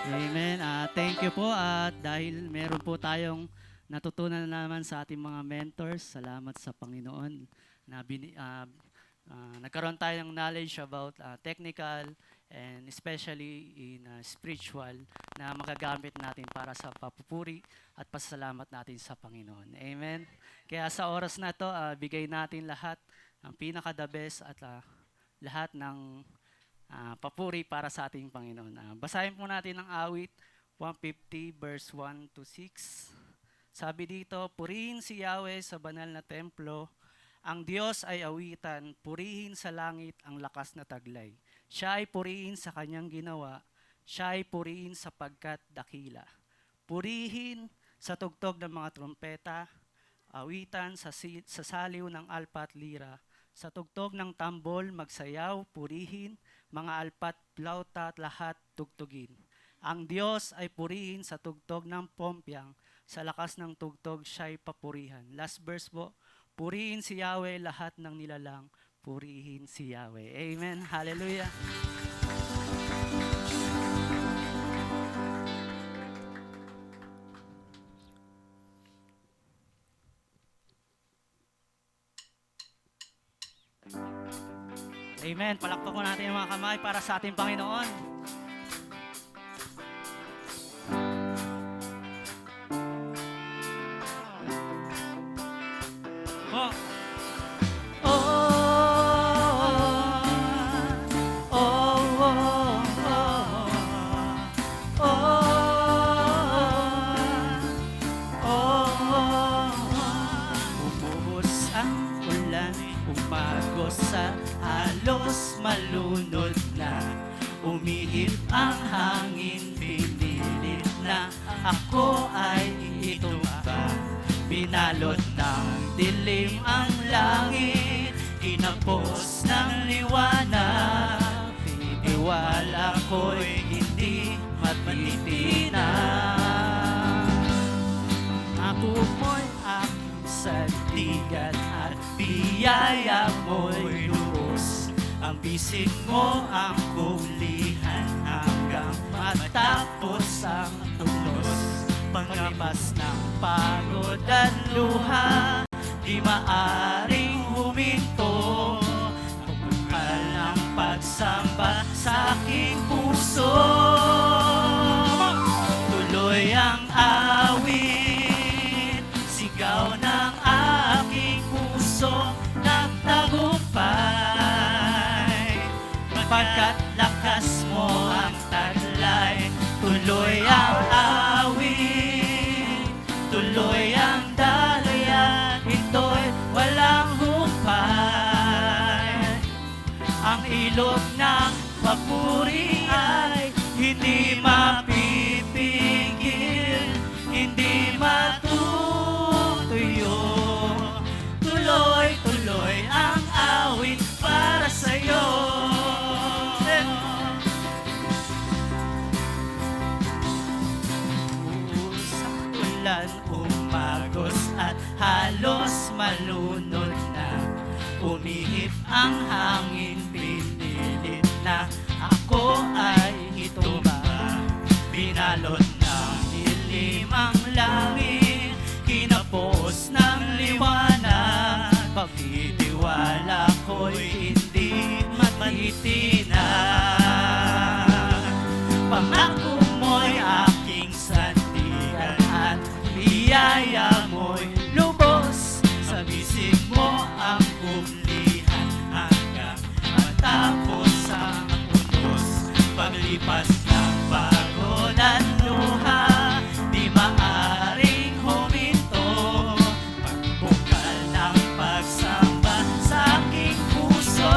Amen. Thank you po at dahil meron po tayong natutunan na naman sa ating mga mentors, salamat sa Panginoon na nagkaroon tayo ng knowledge about technical and especially in spiritual na magagamit natin para sa papupuri at pasalamat natin sa Panginoon. Amen. Kaya sa oras na to, bigay natin lahat ang pinaka-the best at lahat ng papuri para sa ating Panginoon. Basahin po natin ang awit 150 verse 1 to 6. Sabi dito, purihin si Yahweh sa banal na templo. Ang Diyos ay awitan, purihin sa langit ang lakas na taglay. Siya ay purihin sa kanyang ginawa, siya ay purihin sapagkat dakila. Purihin sa tugtog ng mga trompeta, awitan sa saliw ng alpa at lira. Sa tugtog ng tambol, magsayaw, purihin, mga alpat, plauta at lahat tugtugin. Ang Diyos ay purihin sa tugtog ng pompyang, sa lakas ng tugtog siya'y papurihan. Last verse po, purihin si Yahweh lahat ng nilalang, purihin si Yahweh. Amen. Hallelujah. Amen. Palakpak po natin yung mga kamay para sa ating Panginoon. Oh. Sa halos malunod na, umihip ang hangin, pinilit na ako ay itumba. Binalot ng dilim ang langit, kinapos ng liwanag, tiniwala ko'y hindi matitinag. Ako mo'y aking sandigan at biyaya mo'y lubos. Ang bisig mo ang kulihan hanggang matapos ang tulos. Pangapas ng pagod at luha, di maaring huminto. Pagkakal ng pagsamba sa aking puso, tuloy ang awit, sigaw ng aking puso nagtagumpay. Pagkat lakas mo ang taglay, tuloy ang awit, tuloy ang dalayan, ito'y walang humpay. Ang ilog ng papuri ay hindi mapipigil, hindi matutuyo. Tuloy-tuloy ang awit para sa'yo. Usang ulan, umagos at halos malunod na, umihip ang hangin, pinilit na ako ay itumba. Binalot ng dilim ang langit, kinapos ng liwanag, pagtitiwala ko'y hindi matitinag. Pangako mo'y aking sandigan at biyaya mo'y lubos. Sa bisig mo ang kublihan hanggang matapos ang tulos. Paglipas ng pagod at luha, di maaring huminto. Pagbukal ng pagsamba sa aking puso,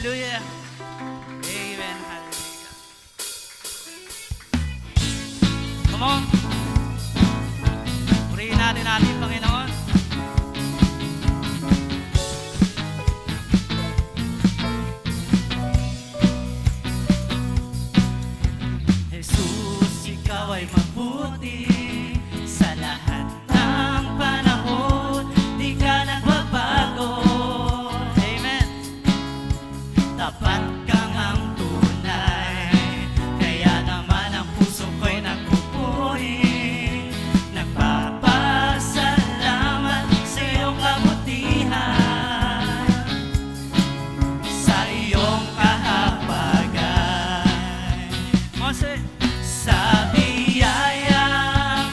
Hallelujah. Amen. Hallelujah. Come on. Purihin natin ating Panginoon. Jesus, ikaw ay mabuti sa lahat ng panahon. Di ka nagbabago. Amen. Tapat kang ang tunay. Kaya naman ang puso ko'y nagpupuri. Nagpapasalamat sa iyong kabutihan, sa iyong kahabagan. Mose, sa biyaya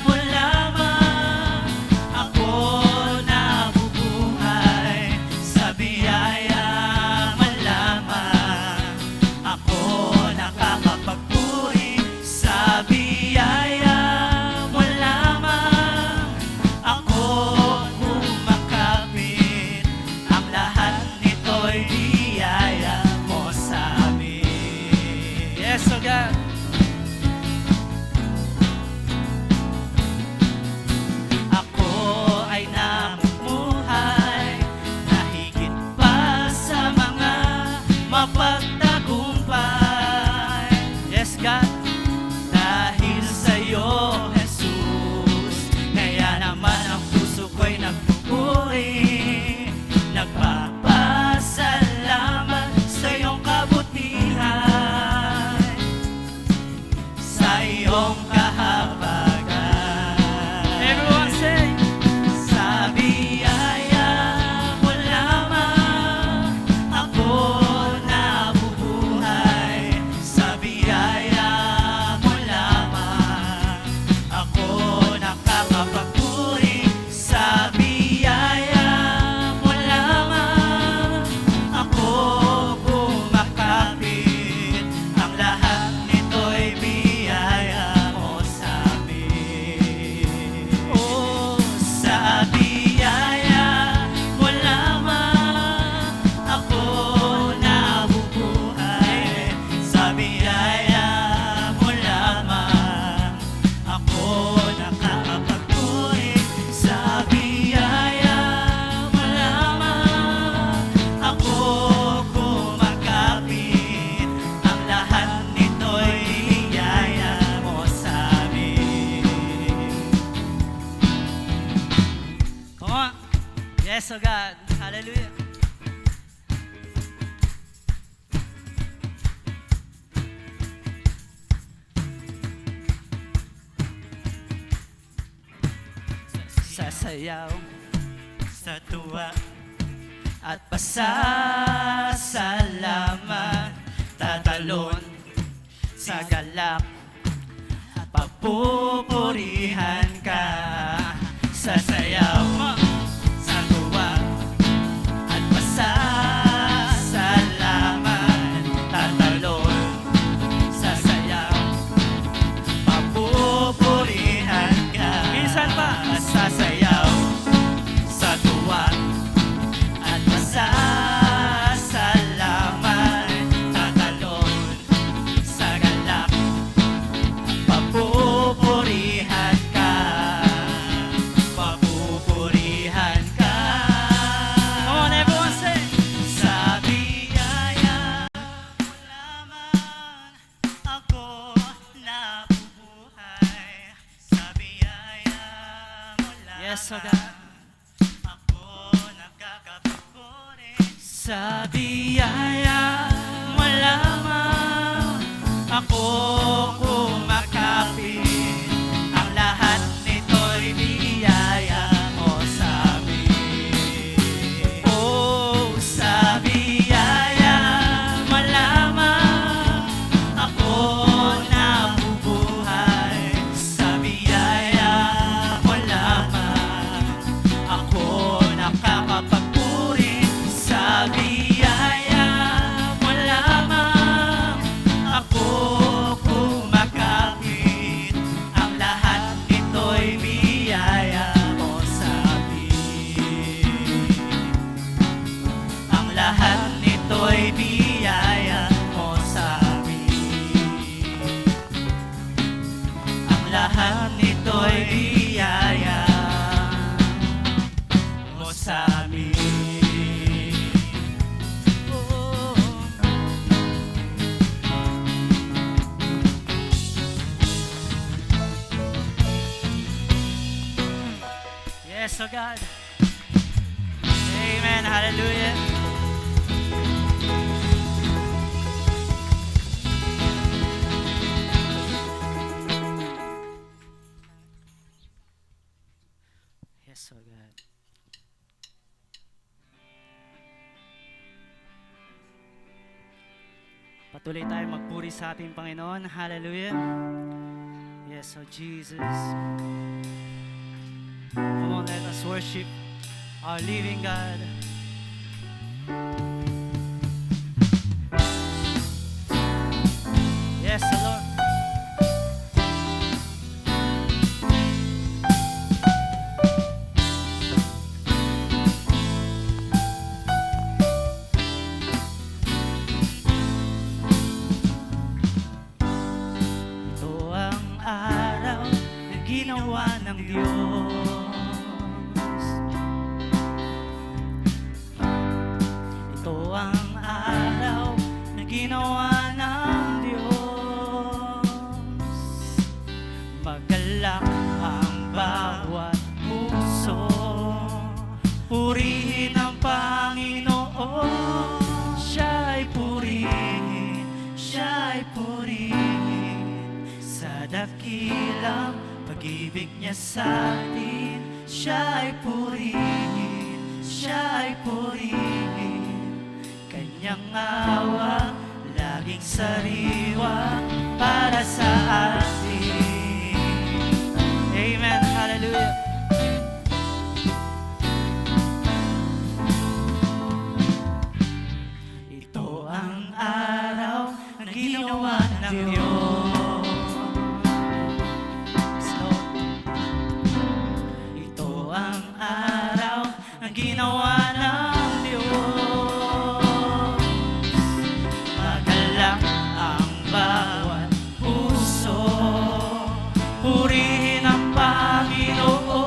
mo lamang ako nabubuhay. Sa biyaya mo lamang ako nakakapagpuri. Sa biyaya mo lamang ako kumakapit. Ang lahat nito'y biyaya mo sa amin. Yes, oh God. Ako ay namumuhay na higit pa sa mga mapagtagumpay. Yes, God. Dahil sa'yo, Jesus, kaya naman ang puso ko'y nagpupuri. Nagpapasalamat sa iyong kabutihan, sa iyong kahabagan. Everyone say, sa biyaya mo lamang ako nabubuhay. Sa biyaya mo lamang ako nakakapagpuri. Sa biyaya mo lamang ako kumakapit. Ang lahat nito'y biyaya mo sa amin. Oh, sa biyaya mo lamang ako nabubuhay. Sa biyaya mo lamang ako nakakapagpuri. Sa biyaya mo lamang ako kumakapit. Ang lahat nito'y biyaya mo sa amin. Come on. Yes, oh God. Hallelujah. Sasayaw sa tuwa at pasasalamat, tatalon sa galak, pagpupurihan ka. Sasayaw sa tuwa at pasasalamat, tatalon, sasayaw, pagpupurihan ka. Minsan pa, sasayaw sa tuwa at pasasalamat, tatalon sa galak, papupurihan ka, papupurihan ka. Come on, everyone say, sa biyaya mo lamang ako nabubuhay. Sa biyaya mo lamang, yes, oh God, ako nakakapagpuri. Sa biyaya mo lamang ako kumakapit. Ang lahat nito'y biyaya mo sa amin. Oh, sa biyaya mo lamang ako nabubuhay. Sa biyaya mo lamang ako nakakapagpuri. Sa biyaya mo lamang ako oh God. Amen. Hallelujah. Yes, oh God. Patuloy tayong magpuri sa ating Panginoon. Hallelujah. Yes, oh Jesus. Come on, let us worship our living God. Yes, the Lord. Ito ang araw na ginawa ng Diyos. Ito ang araw na ginawa ng Diyos. Magalak ang bawat puso, purihin ang Panginoon. Siya'y purihin, siya'y purihin, sa dakilang pag-ibig niya sa atin. Siya'y purihin, siya'y purihin, kanyang awa laging sariwa para sa atin. Amen. Hallelujah. Ito ang araw na ginawa ng Diyos. Lord. Ito ang araw na ginawa ng Diyos. Magalak ang bawat puso, purihin ang Panginoon.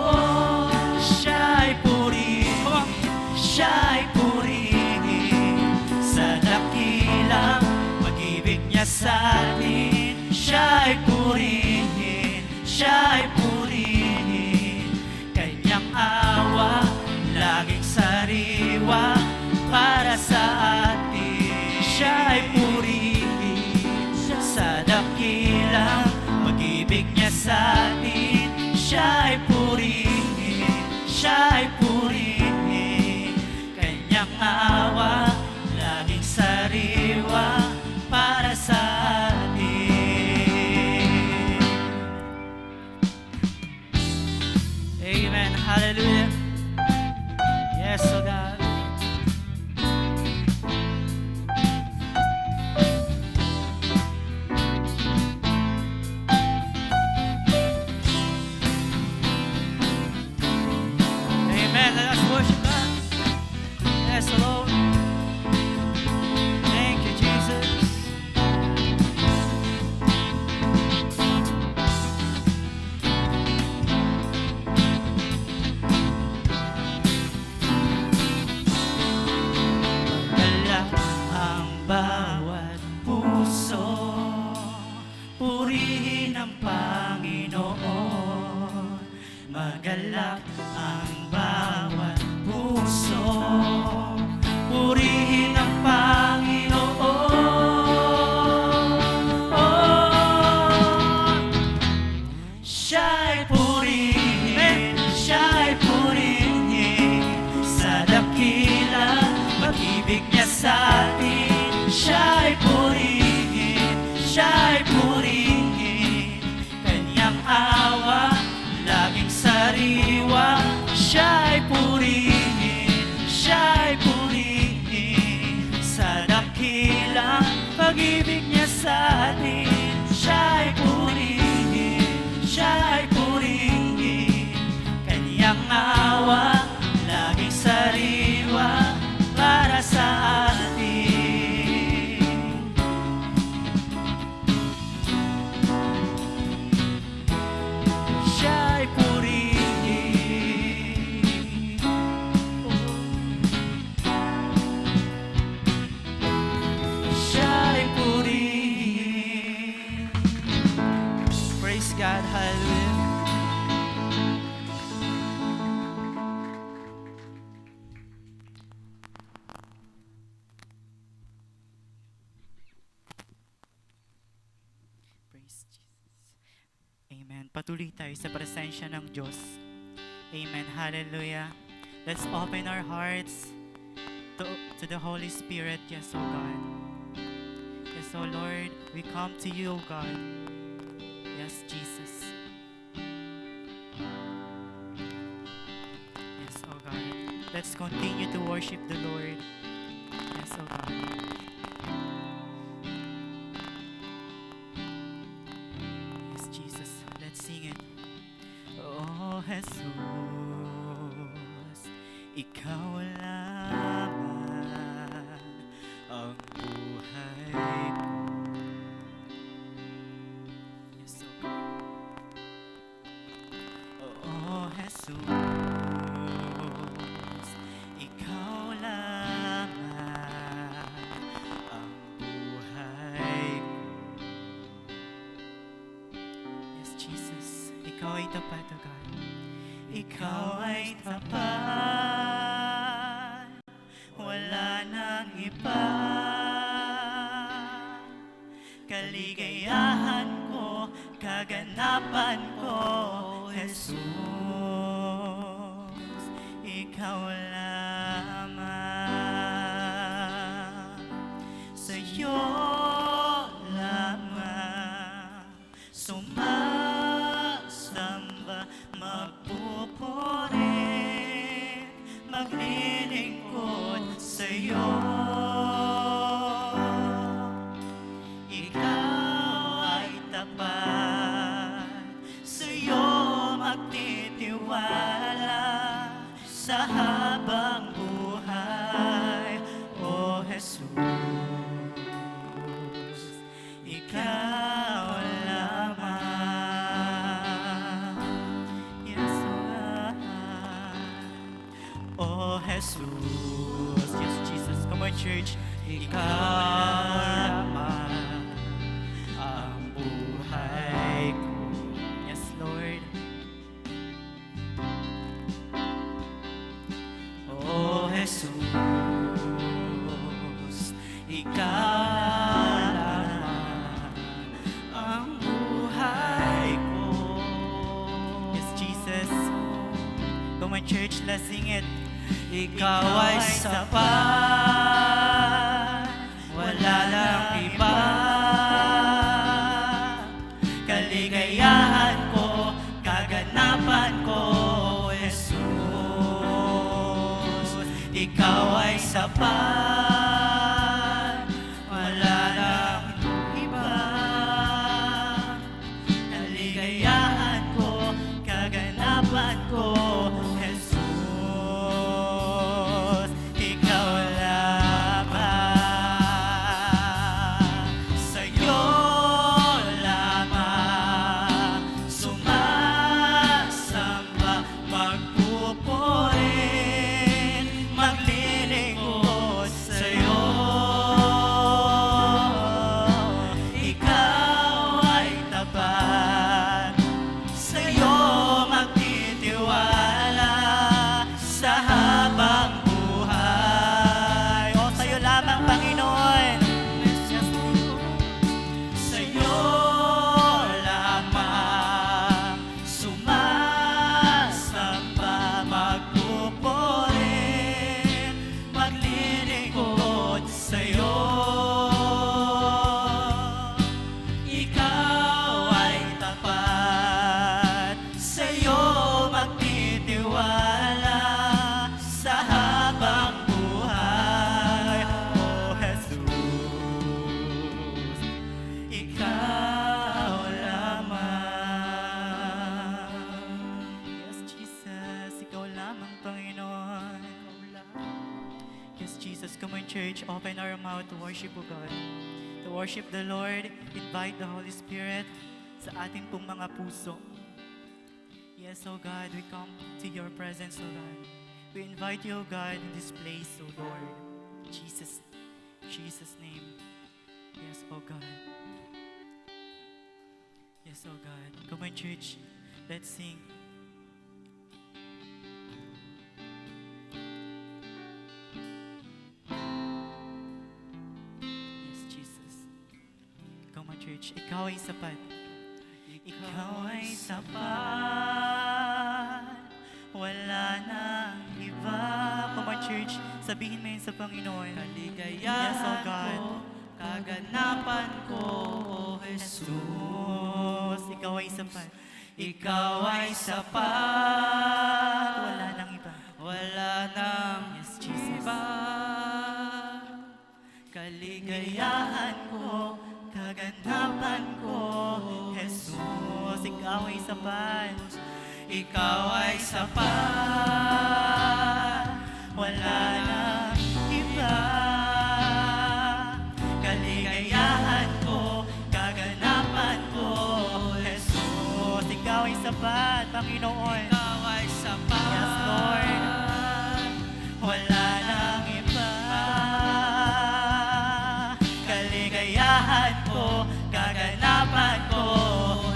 Siya'y purihin, siya'y purihin, sa dakilang pag-ibig niya sa atin. Siya'y purihin, siya'y purihin, kanyang awa laging sariwa para sa atin. Siya'y purihin, sa dakilang pag-ibig niya sa atin. Siya'y purihin, siya'y purihin, kanyang awa laging sariwa para sa atin. Amen. Hallelujah. Yes, oh God. Amen. Let us worship God. Yes, Lord. Thank you, Jesus. Magalak ang bawat puso, purihin ang Panginoon. Magalak ang bawat puso, purihin ang Panginoon. Siya'y purihin, siya'y purihin, sa dakilang pag-ibig niya sa atin. Siya'y purihin, siya'y purihin, kanyang awa laging sariwa. Siya'y purihin, siya'y purihin, sa dakilang pag-ibig niya sa atin. Siya'y purihin, siya'y purihin, kanyang awa laging sariwa para sa atin. Siya'y purihin, siya'y purihin. Praise God. Hallelujah. Amen. Patuloy tayo sa presensya ng Diyos. Amen. Hallelujah. Let's open our hearts to the Holy Spirit. Yes, O God. Yes, O Lord, we come to you, O God. Yes, Jesus. Yes, O God. Let's continue to worship the Lord. Yes, O God. Yes, Jesus. Let's sing it. Oh, Jesus, Ikaw lamang ang buhay ko. Yes, O God. Oh, Jesus, Ikaw lamang ang buhay ko. Yes, Jesus, Ikaw ay tapat, O God. Ikaw ay tapat, wala nang iba. Kaligayahan ko, kaganapan ko, Jesus, Ikaw lamang. Sa'yo lamang sumasamba, magpupuri, maglilingkod sa'yo. Ikaw ay tapat, sa'yo magtitiwala sa habang buhay. O Jesus, Ikaw lamang. Yes, God. Oh, Jesus. Yes, Jesus. Come on, church. Ikaw lamang ang buhay ko. Yes, Lord. Oh, Jesus, Ikaw lamang ang buhay ko. Yes, Jesus. Come on, church, let's sing it. Ikaw ay sapat, wala lang iba. Kaligayahan ko, kaganapan ko, Jesus. Ikaw ay sapat, wala lang iba. Kaligayahan ko, kaganapan ko, Jesus. Ikaw lamang. Sa'yo lamang sumasamba, magpupuri, maglilingkod sa'yo. Ikaw ay tapat, sa'yo magtitiwala sa habang buhay. O sa'yo lamang, Panginoon. Sa'yo lamang sumasamba, magpupuri, maglilingkod sa'yo. Ikaw ay tapat, sa'yo magtitiwala sa habang buhay. O Jesus, Ikaw lamang. Yes, Jesus, Ikaw lamang, Panginoon. Yes, Jesus, come on, church, open our mouth to worship, O God. To worship the Lord, invite the Holy Spirit sa ating pong mga puso. Yes, O God, we come to your presence, O God. We invite you, O God, in this place, O Lord. Jesus' name. Yes, O God. Yes, O God. Come on, church. Let's sing. Yes, Jesus. Come on, church. Ikaw ay sapat. Ikaw ay sapat, wala nang iba. Come on, church, sabihin mo yun sa Panginoon. Yes, oh Kaligayahan God. ko, kaganapan ko, O Jesus. Jesus, ikaw ay sapat. Ikaw ay sapat, Wala nang iba. wala nang Yes, Jesus. iba. Kaligayahan ko, Kaganapan ko, Jesus, ikaw ay sapat. ikaw ay sapat, Wala nang iba. Kaligayahan ko, kaganapan ko, Jesus, ikaw ay sapat, Panginoon. ikaw ay sapat. Yes, Lord. Wala nang iba. Kaligayahan ko, kaganapan ko,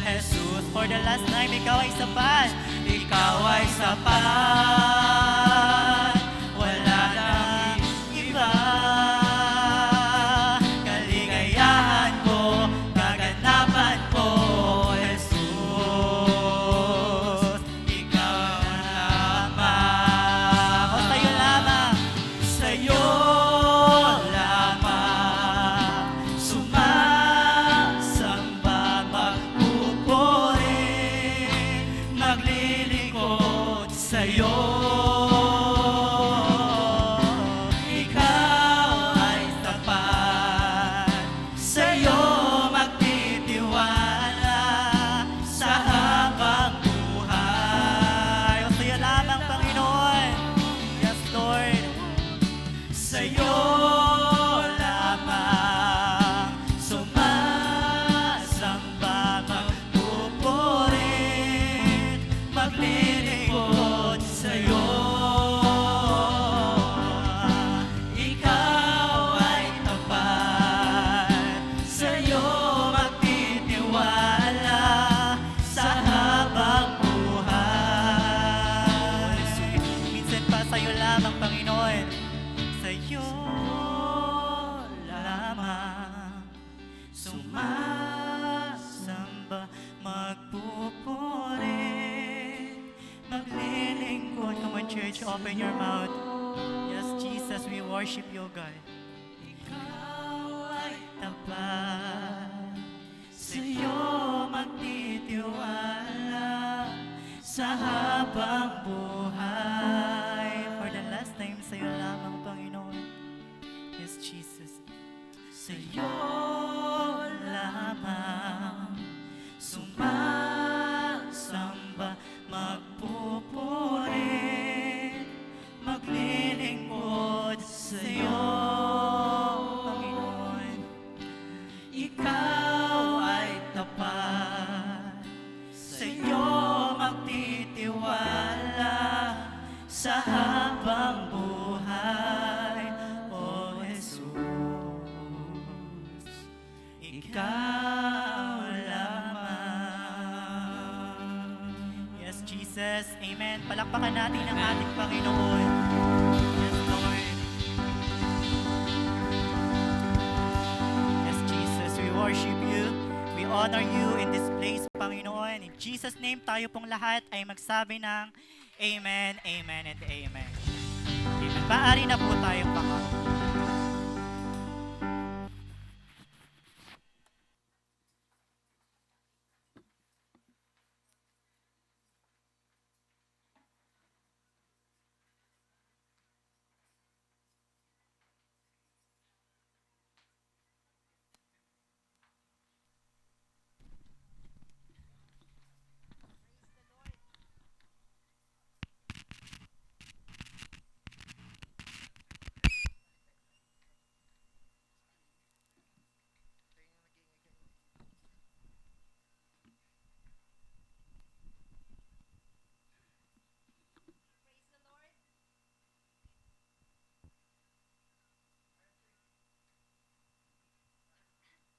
Jesus. For the last time, ikaw ay sapat. Ikaw ay sapat, Wala nang iba. Kaligayahan ko, kaganapan ko, Jesus. Ikaw lamang. O sa'yo lamang. Sa'yo lamang. Sumasamba, magpupuri, maglilingkod sa'yo. Ikaw ay tapat, sa'yo magtitiwala sa habang buhay. O sa'yo lamang, Panginoon. Yes, Lord. Sa'yo lamang sumasamba, magpupuri, maglilingkod sa'yo. Ikaw ay tapat, sa'yo magtitiwala sa habang buhay. Minsan pa sa'yo lamang, Panginoon. Sa'yo lamang sumasamba, magpupuri, maglilingkod. Come on, church, open your mouth. Yes, Jesus, we worship you, God. Ikaw ay tapat, sa'yo magtitiwala sa habang buhay. For the last time, sa'yo lamang, Panginoon. Yes, Jesus. Sa'yo lamang sumasamba, magpupuri, maglilingkod sa'yo, Panginoon. Ikaw ay tapat, sa'yo magtitiwala sa habang buhay, O Jesus. Ikaw lamang. Yes, Jesus. Amen. Palakpakan natin ang ating Panginoon. Yes, Lord. Yes, Jesus. We worship you. We honor you in this place, Panginoon. In Jesus' name, tayo pong lahat ay magsabi ng Amen, Amen, and Amen. Amen. Maaari na po tayong pangako.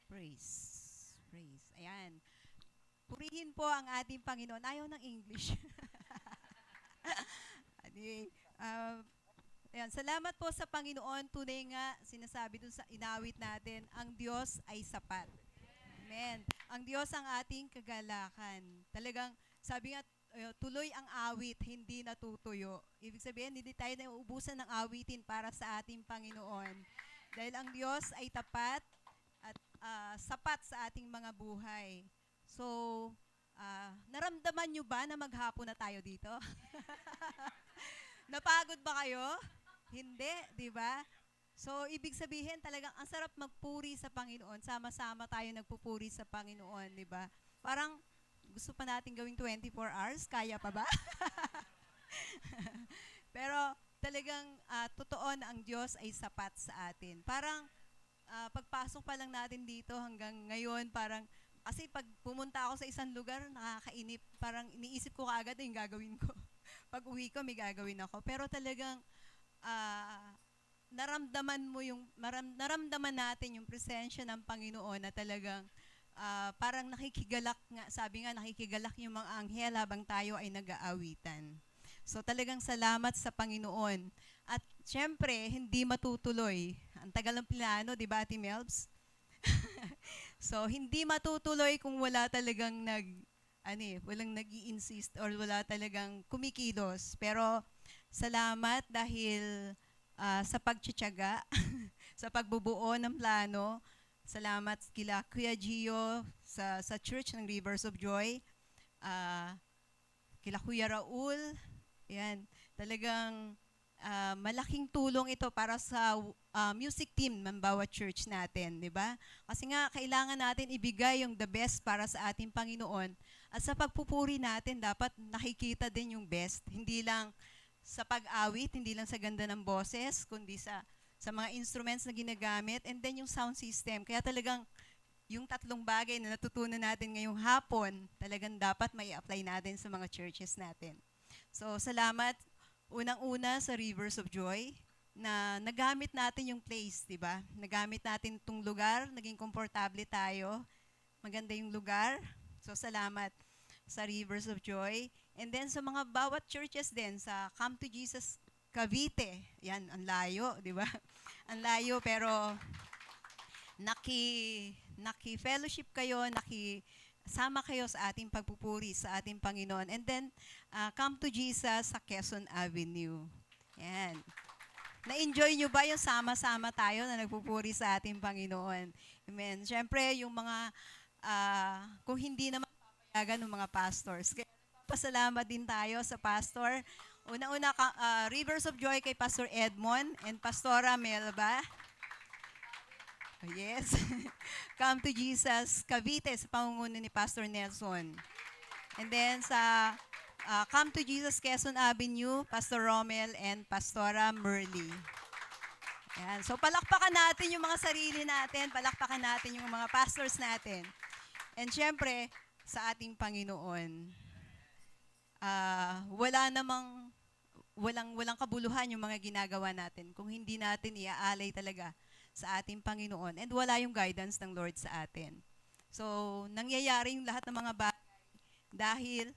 Praise. Praise. Ayan. Purihin po ang ating Panginoon. Ayaw ng English. Anyway, ayan, salamat po sa Panginoon. Tunay nga, sinasabi dun sa inawit natin, ang Diyos ay sapat. Amen. Ang Diyos ang ating kagalakan. Talagang, sabi nga, tuloy ang awit, hindi natutuyo. Ibig sabihin, hindi tayo nauubusan ng awitin para sa ating Panginoon. Dahil ang Diyos ay tapat at sapat sa ating mga buhay. So, naramdaman nyo ba na maghapon na tayo dito? Napagod ba kayo? Hindi, di ba? So, ibig sabihin talagang ang sarap magpuri sa Panginoon. Sama-sama tayo nagpupuri sa Panginoon, di ba? Parang gusto pa natin gawing 24 hours, kaya pa ba? Pero talagang totoo na ang Diyos ay sapat sa atin. Parang pagpasok pa lang natin dito hanggang ngayon, parang kasi pag pumunta ako sa isang lugar, nakakainip. Parang iniisip ko kaagad yung gagawin ko. Pag uwi ko, may gagawin ako. Pero talagang naramdaman natin yung presensya ng Panginoon na talagang parang nakikigalak nga, sabi nga nakikigalak yung mga anghel habang tayo ay nag-aawitan. So talagang salamat sa Panginoon. At syempre, hindi matutuloy. Ang tagal ng plano, di ba, Ate Melbs? So hindi matutuloy kung wala talagang walang nag-i-insist or wala talagang kumikilos. Pero salamat dahil sa pagtsatsaga, sa pagbubuo ng plano. Salamat kila Kuya Gio sa Church ng Rivers of Joy. Kila Kuya Raul. Yan, talagang malaking tulong ito para sa music team ng bawat church natin, di ba? Kasi nga, kailangan natin ibigay yung the best para sa ating Panginoon. At sa pagpupuri natin, dapat nakikita din yung best. Hindi lang sa pag-awit, hindi lang sa ganda ng boses, kundi sa mga instruments na ginagamit, and then yung sound system. Kaya talagang yung tatlong bagay na natutunan natin ngayong hapon, talagang dapat may apply natin sa mga churches natin. So, salamat unang-una sa Rivers of Joy na nagamit natin yung place, di ba? Nagamit natin itong lugar, naging komportable tayo. Maganda yung lugar. So, salamat sa Rivers of Joy. And then sa mga bawat churches din, sa Come to Jesus Cavite, yan, ang layo, di ba? Ang layo, pero naki-fellowship kayo, sama kayo sa ating pagpupuri sa ating Panginoon. And then, Come to Jesus sa Quezon Avenue. Yan. Na-enjoy nyo ba yung sama-sama tayo na nagpupuri sa ating Panginoon? Amen. Siyempre, yung mga, kung hindi naman papayagan ng mga pastors. Kaya pasalamat din tayo sa pastor. Una-una, Rivers of Joy kay Pastor Edmond and Pastora Melba. Oh, yes. Come to Jesus Cavite sa pamumuno ni Pastor Nelson. And then sa Come to Jesus Quezon Avenue, Pastor Romel and Pastora Merly. Ayan. So palakpakan natin yung mga sarili natin, palakpakan natin yung mga pastors natin. And syempre, sa ating Panginoon, walang kabuluhan yung mga ginagawa natin kung hindi natin iaalay talaga sa ating Panginoon, and wala yung guidance ng Lord sa atin. So, nangyayari yung lahat ng mga bagay dahil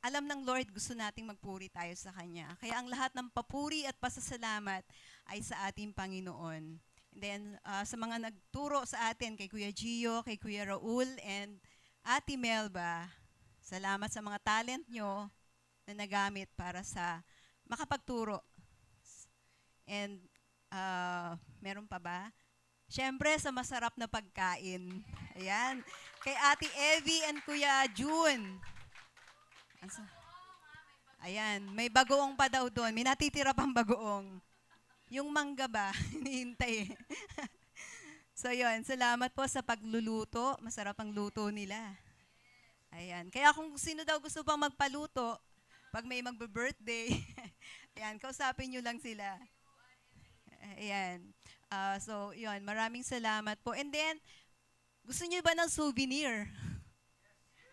alam ng Lord gusto nating magpuri tayo sa Kanya. Kaya ang lahat ng papuri at pasasalamat ay sa ating Panginoon. And then, sa mga nagturo sa atin, kay Kuya Gio, kay Kuya Raul, and Ate Melba, salamat sa mga talent nyo na nagamit para sa makapagturo. And meron pa ba? Siyempre, sa masarap na pagkain. Ayan. Kay Ate Evie and Kuya June. Ayan, may bagoong pa daw doon. May natitira pang bagoong. Yung mangga ba? Hinihintay. So yun, salamat po sa pagluluto. Masarap ang luto nila. Ayan. Kaya kung sino daw gusto pang magpaluto, pag may magbe-birthday, ayan, kausapin nyo lang sila. Ayan. So, yun, maraming salamat po. And then, gusto nyo ba ng souvenir?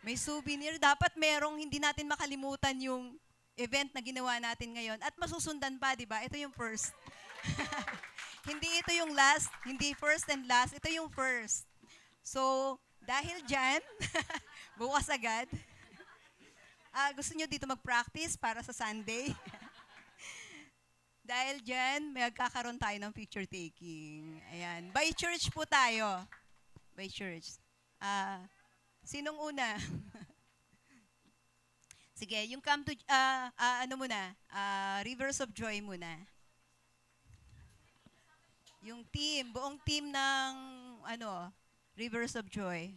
May souvenir. Dapat merong hindi natin makalimutan yung event na ginawa natin ngayon. At masusundan pa, di ba? Ito yung first. Hindi ito yung last. Hindi first and last. Ito yung first. So, dahil dyan, bukas agad. Gusto nyo dito mag-practice para sa Sunday? Dahil dyan, magkakaroon tayo ng picture taking. Ayan. By church po tayo. By church. Sinong una? Sige, yung come to, ano muna, Rivers of Joy muna. Yung team, buong team ng, Rivers of Joy.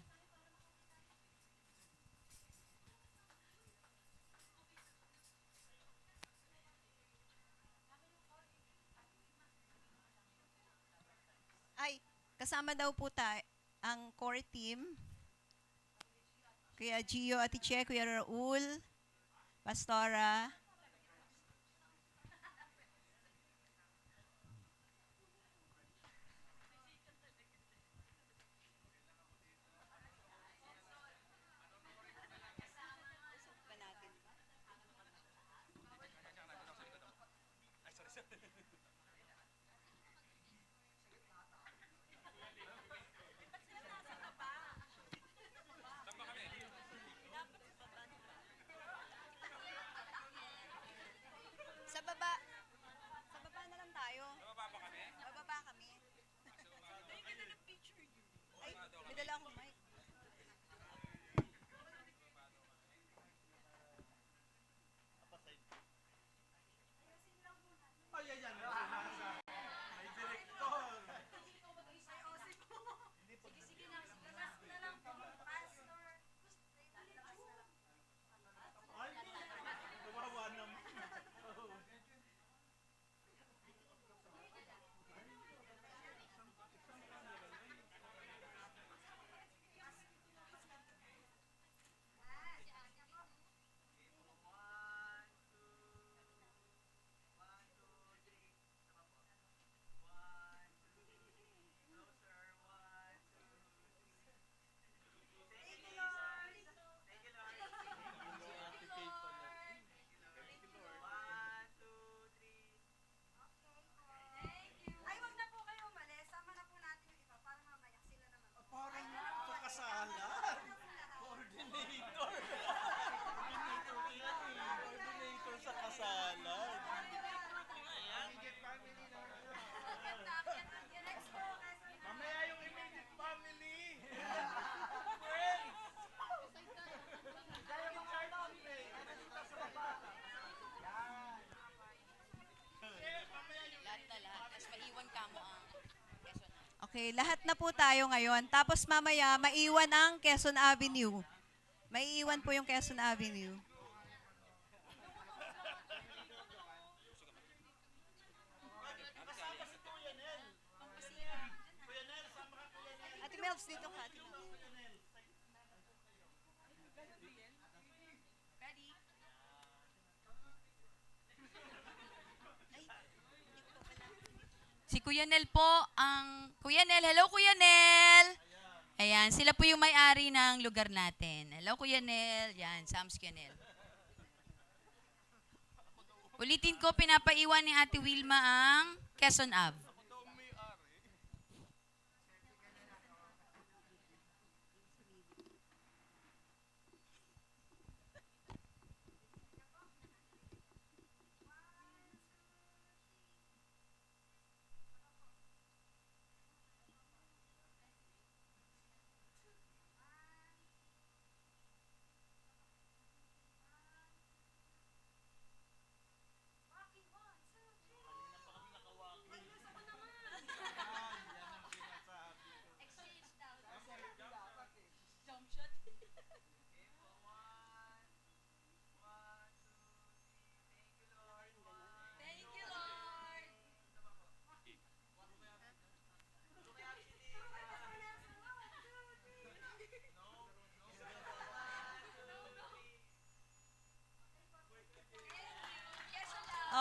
Ay, kasama daw po ang core team. Kuya Gio, Ate Che, Kuya Raul, Pastora. Sa baba. Sa baba na lang tayo. Bababa kami. Ay, may dala akong mic. Ay, wag na po kayo umalis. Sama na po natin yung iba para mamaya sila naman. Parang pakasalan. Coordinator. Coordinator sa kasalan. Mamaya yung immediate family. Friends. Kaya yung cartoon eh. Nandito sa baba. Yan. Mamaya yung Lahat na lahat. Tapos maiwan ka mo ang Quezon. Okay, lahat na po tayo ngayon. Tapos mamaya, maiwan ang Quezon Avenue. Maiiwan po yung Quezon Avenue. Ate Melvs, dito ka. Ate Melvs. Si Kuya Nel po, Kuya Nel, hello Kuya Nel! Ayan, sila po yung may-ari ng lugar natin. Hello Kuya Nel, yan, Sam's Kuya Nel. Ulitin ko, pinapaiwan ni Ate Wilma ang Quezon Ave.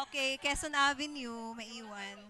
Okay, Quezon Avenue, maiwan.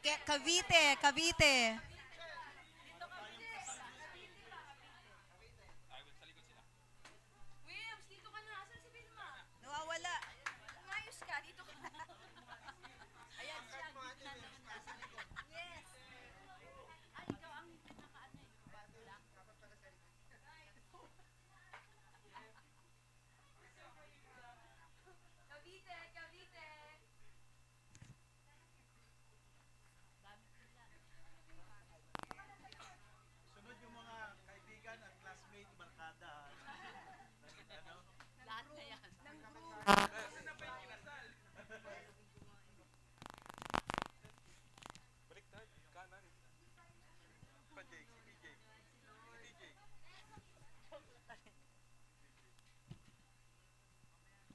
Cavite, Cavite. Williams, dito ka na. Asan si Vilma? Nawawala. Umayos ka, dito ka. Ayan siya, gitna naman nasa likod. Yes. Ay, ikaw ang pinakaano eh. Black. Cavite, Cavite. Sunod yung mga kaibigan at classmate, barkada. Ano? Lahat na yan. Baliktad, kanan. Pa Jake, si DJ. Si DJ.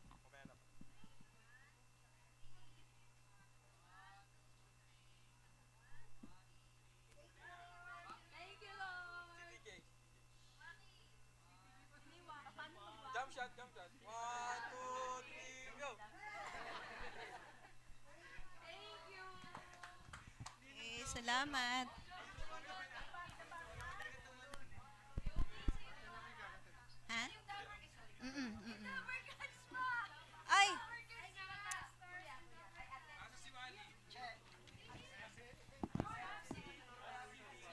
Mamaya na. Thank you, Lord. Si DJ. Jump shot, jump shot. 1, 2, 3, go! Thank you. Salamat. Ha? Ay!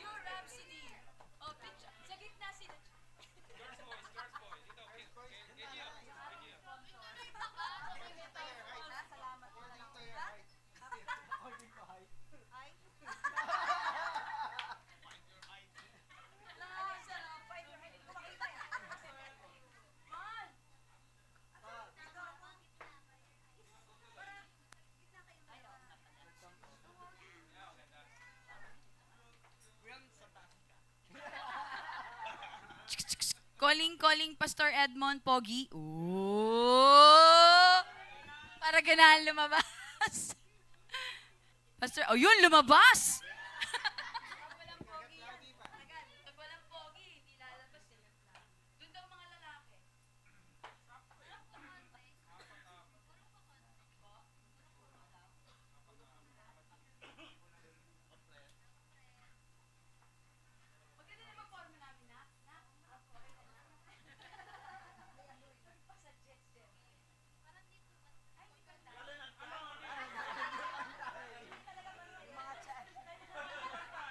Your Rhapsody. Oh, picture. Sa gitna sila. Calling Pastor Edmond Pogi. Oh! Para ganahan lumabas. Pastor, oh yun, lumabas! Pag walang pogi, hindi lalabas eh. Doon daw mga lalaki. Maganda na ba forma namin na?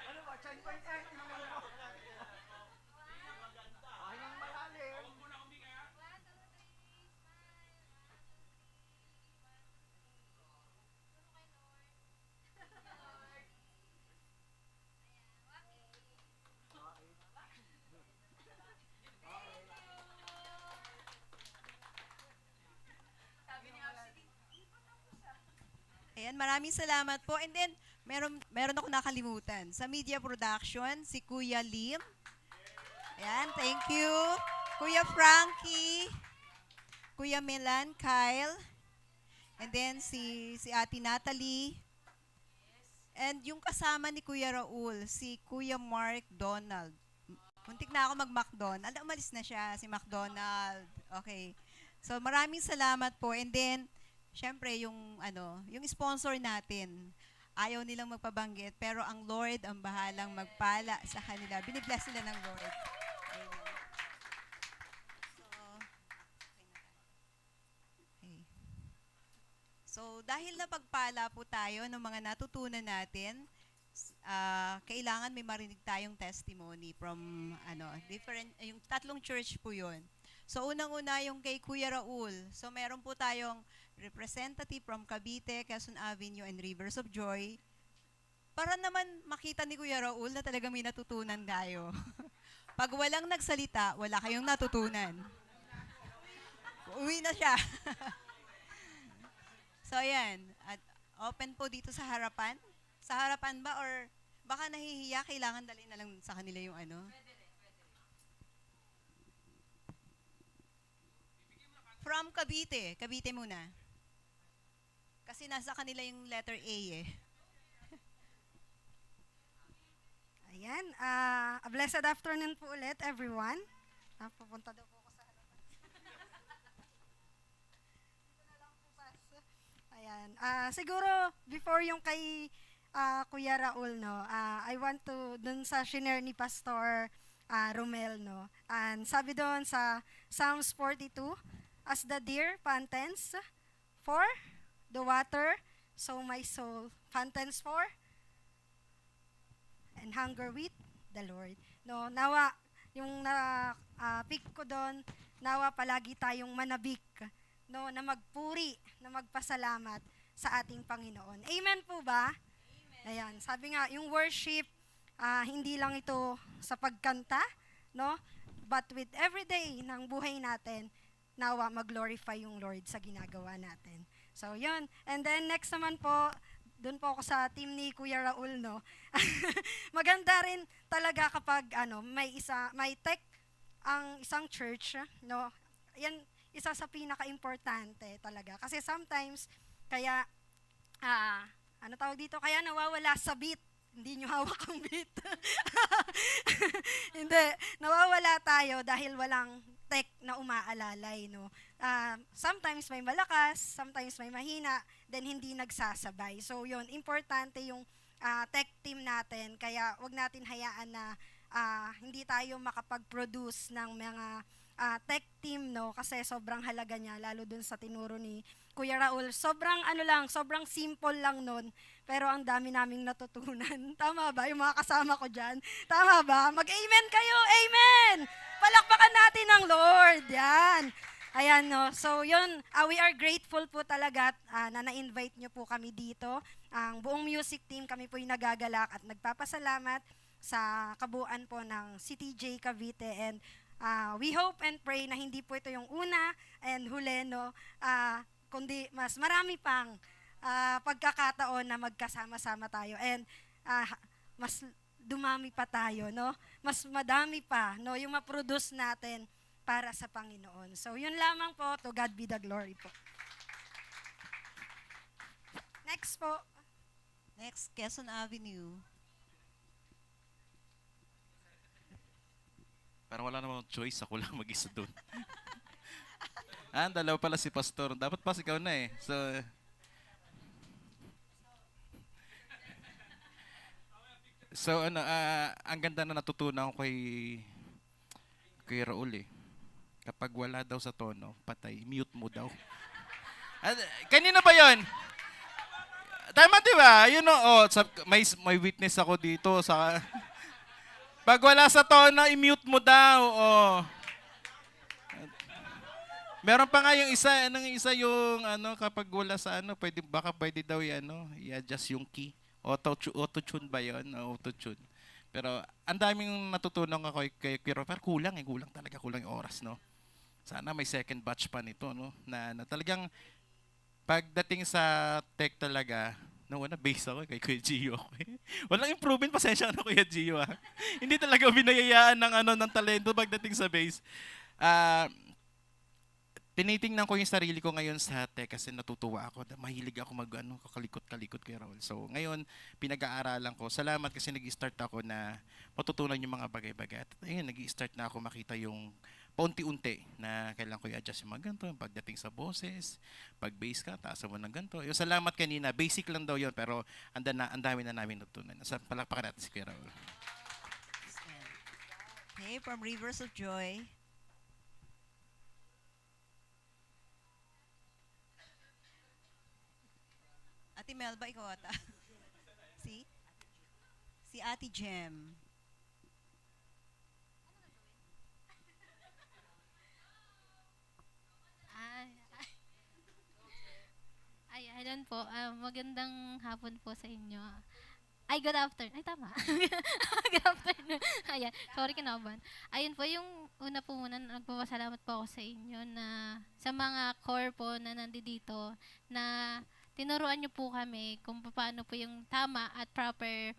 Ano ba? Chain point eh. Tinanong mo. Ayang malalim. Huwag mo na huminga ha. Sabi ni Absidy, Ayan, maraming salamat po. And then, meron ako nakalimutan. Sa media production, si Kuya Lim. Ayan, thank you. Kuya Frankie. Kuya Milan, Kyle. And then, si Ate Natalie. And yung kasama ni Kuya Raul, si Kuya Mark Donald. Muntik na ako mag-McDonald. Umalis na siya, si McDonald. Okay. So, maraming salamat po. And then, syempre, yung sponsor natin, ayaw nilang magpabanggit, pero ang Lord ang bahalang magpala sa kanila. Binibless sila ng Lord. Amen. Okay. So, dahil napagpala po tayo ng mga natutunan natin, kailangan may marinig tayong testimony from yung tatlong church po yun. So, unang-una yung kay Kuya Raul. So, meron po tayong representative from Cavite, Quezon Avenue, and Rivers of Joy. Para naman makita ni Kuya Raul na talagang may natutunan tayo. Pag walang nagsalita, wala kayong natutunan. Uwi na siya. So, ayan. At open po dito sa harapan. Sa harapan ba or baka nahihiya, kailangan dalhin na lang sa kanila yung ano? From Cavite. Cavite muna. Kasi nasa kanila yung letter A eh. Ayan, a blessed afternoon po ulit, everyone. Pupunta daw po ako sa harapan. Dito na lang po, Pas. Ayan, siguro before yung kay Kuya Raul, no, I want to, dun sa shinare ni Pastor Romel, no, and sabi doon sa Psalms 42, as the deer pantens for the water, so my soul pantens for and hunger with the Lord. No, nawa, yung pick ko doon, nawa palagi tayong manabik, no, na magpuri, na magpasalamat sa ating Panginoon. Amen po ba? Ayan, sabi nga, yung worship, hindi lang ito sa pagkanta, no? But with everyday ng buhay natin, nawa mag-glorify yung Lord sa ginagawa natin. So, yun. And then, next naman po, doon po ako sa team ni Kuya Raul, no? Maganda rin talaga kapag, may tech ang isang church, no? Yan, isa sa pinaka-importante talaga. Kasi sometimes, kaya, tawag dito? Kaya nawawala sa beat. Hindi nyo hawak ang beat. Hindi. Nawawala tayo dahil walang tech na umaalalay, no? Sometimes may malakas, sometimes may mahina, then hindi nagsasabay. So, yun, importante yung tech team natin. Kaya, wag natin hayaan na hindi tayo makapag-produce ng mga tech team, no? Kasi sobrang halaga niya, lalo dun sa tinuro ni Kuya Raul. Sobrang sobrang simple lang nun, pero ang dami naming natutunan. Tama ba? Yung mga kasama ko dyan. Tama ba? Mag-amen kayo! Amen! Palakpakan natin ang Lord. Yan. Ayan, no? So, yun, we are grateful po talaga na na-invite nyo po kami dito. Ang buong music team, kami po yung nagagalak at nagpapasalamat sa kabuuan po ng CTJ Cavite. And we hope and pray na hindi po ito yung una and huli, no? Kundi mas marami pang pagkakataon na magkasama-sama tayo and mas dumami pa tayo, no? Mas madami pa, no, yung ma-produce natin para sa Panginoon. So, yun lamang po. To God be the glory po. Next po. Next, Quezon Avenue. Parang wala namang choice, ako lang mag-isa doon. Dalawa pala si Pastor. Dapat pa ikaw na eh. So ang ganda na natutunan ko kay Raul eh. Kapag wala daw sa tono, patay, mute mo daw. Kanina ba 'yon? Tama 'di ba? May witness ako dito sa pag wala sa tono, i-mute mo daw. Meron pa nga yung isa yung kapag wala sa pwede daw i-adjust yung key. Auto-tune ba 'yon? Auto-tune. Pero ang daming natutunan ako kay Pero kulang yung oras, no. Sana may second batch pa nito, no, na talagang pagdating sa tech talaga, base ako kay Kuya Gio. Walang improvement, pasensya na Kuya Gio. Hindi talaga binayayaan ng talento pagdating sa base. Tinitingnan ko yung sarili ko ngayon sa tech kasi natutuwa ako. Mahilig ako kakalikot-kalikot kay Raul. So ngayon, pinag-aaralan ko. Salamat kasi nag-start ako na matutunan yung mga bagay-bagay. At ayun, nag-start na ako makita yung paunti-unti na kailangan ko i-adjust yung mga ganito, pagdating sa boses, pag bass ka, taas mo ng ganito. Yung salamat kanina, basic lang daw yun, pero ang dami na namin natutunan. Palakpakan natin si Kuya Raul. Okay, from Rivers of Joy. Ate Melba, ikaw ata. Si Ate Jem. Ayan po. Magandang hapon po sa inyo. Good afternoon. Ay, tama. Good afternoon. Ayan, sorry kinaban. Ayun po, yung una po muna, nagpapasalamat po ako sa inyo na sa mga core po na nandito na tinuruan niyo po kami kung paano po yung tama at proper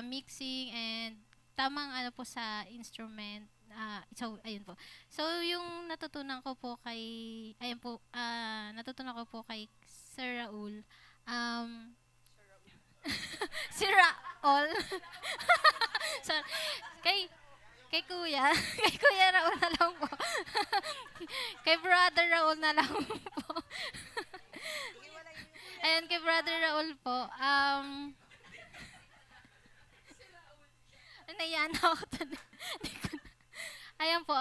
mixing and tamang po sa instrument. So, ayun po. So, yung natutunan ko po kay Sir Raul. Si Raul. So, kay Kuya Raul na lang po. Kay Brother Raul na lang po. Ayan, kay Brother Raul po. Naiyan ako tuloy. Hindi ko na- Ayan po,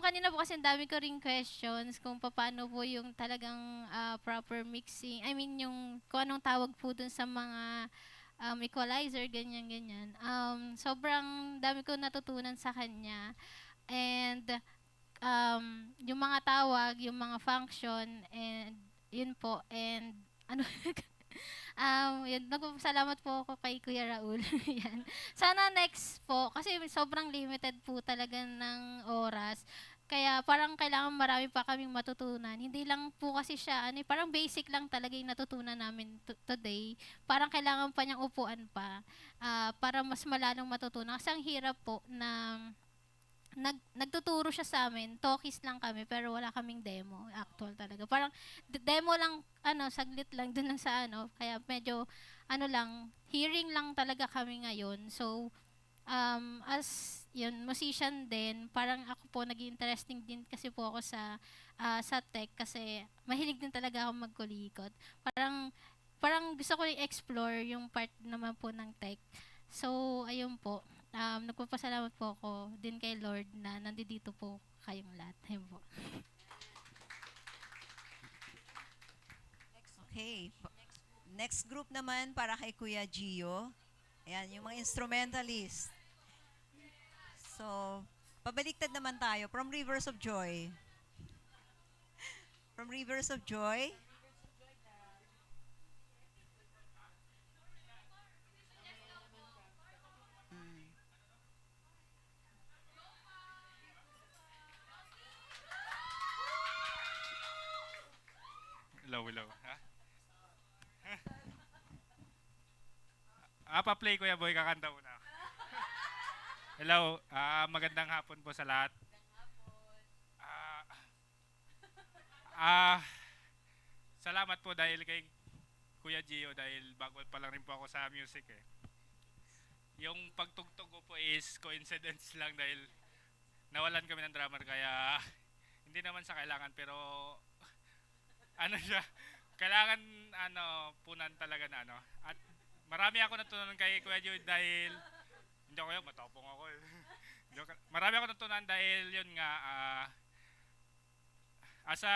kanina po kasi ang dami ko ring questions kung paano po yung talagang proper mixing. I mean, yung kung anong tawag po dun sa mga equalizer, ganyan-ganyan. Sobrang dami ko natutunan sa kanya. And yung mga tawag, yung mga function, and yun po, and ano, yun, nagpapasalamat po ako kay Kuya Raul. Yan. Sana next po, kasi sobrang limited po talaga ng oras. Kaya parang kailangan marami pa kaming matutunan. Hindi lang po kasi siya, parang basic lang talaga yung natutunan namin today. Parang kailangan pa niyang upuan pa para mas malalong matutunan. Kasi ang hirap po na nagtuturo siya sa amin, talkies lang kami, pero wala kaming demo, actual talaga. Parang demo lang, saglit lang dun lang sa kaya medyo, lang, hearing lang talaga kami ngayon. So, as, yun, musician din, parang ako po, naging interesting din kasi po ako sa tech, kasi mahilig din talaga ako magkulikot. Parang gusto ko i-explore yung part naman po ng tech. So, ayun po. Nagpapasalamat po ako din kay Lord na nandito po kayong lahat. Ayun po. Okay. Next group naman para kay Kuya Gio. Ayan, yung mga instrumentalist. So, pabaliktad naman tayo. From Rivers of Joy. From Rivers of Joy. Mm. Hello. Ha? Pa-play Kuya Boy, kakanta muna. Hello, magandang hapon po sa lahat. Ah, ah, salamat po dahil kay Kuya Gio dahil bago pa lang rin po ako sa music eh. Yung pagtugtog ko po is coincidence lang dahil nawalan kami ng drummer kaya hindi naman sa kailangan pero siya, kailangan punan talaga na at marami ako natutunan kay Kuya Gio dahil hindi ako yun, matapong ako eh. Marami ako natutunan dahil yun nga asa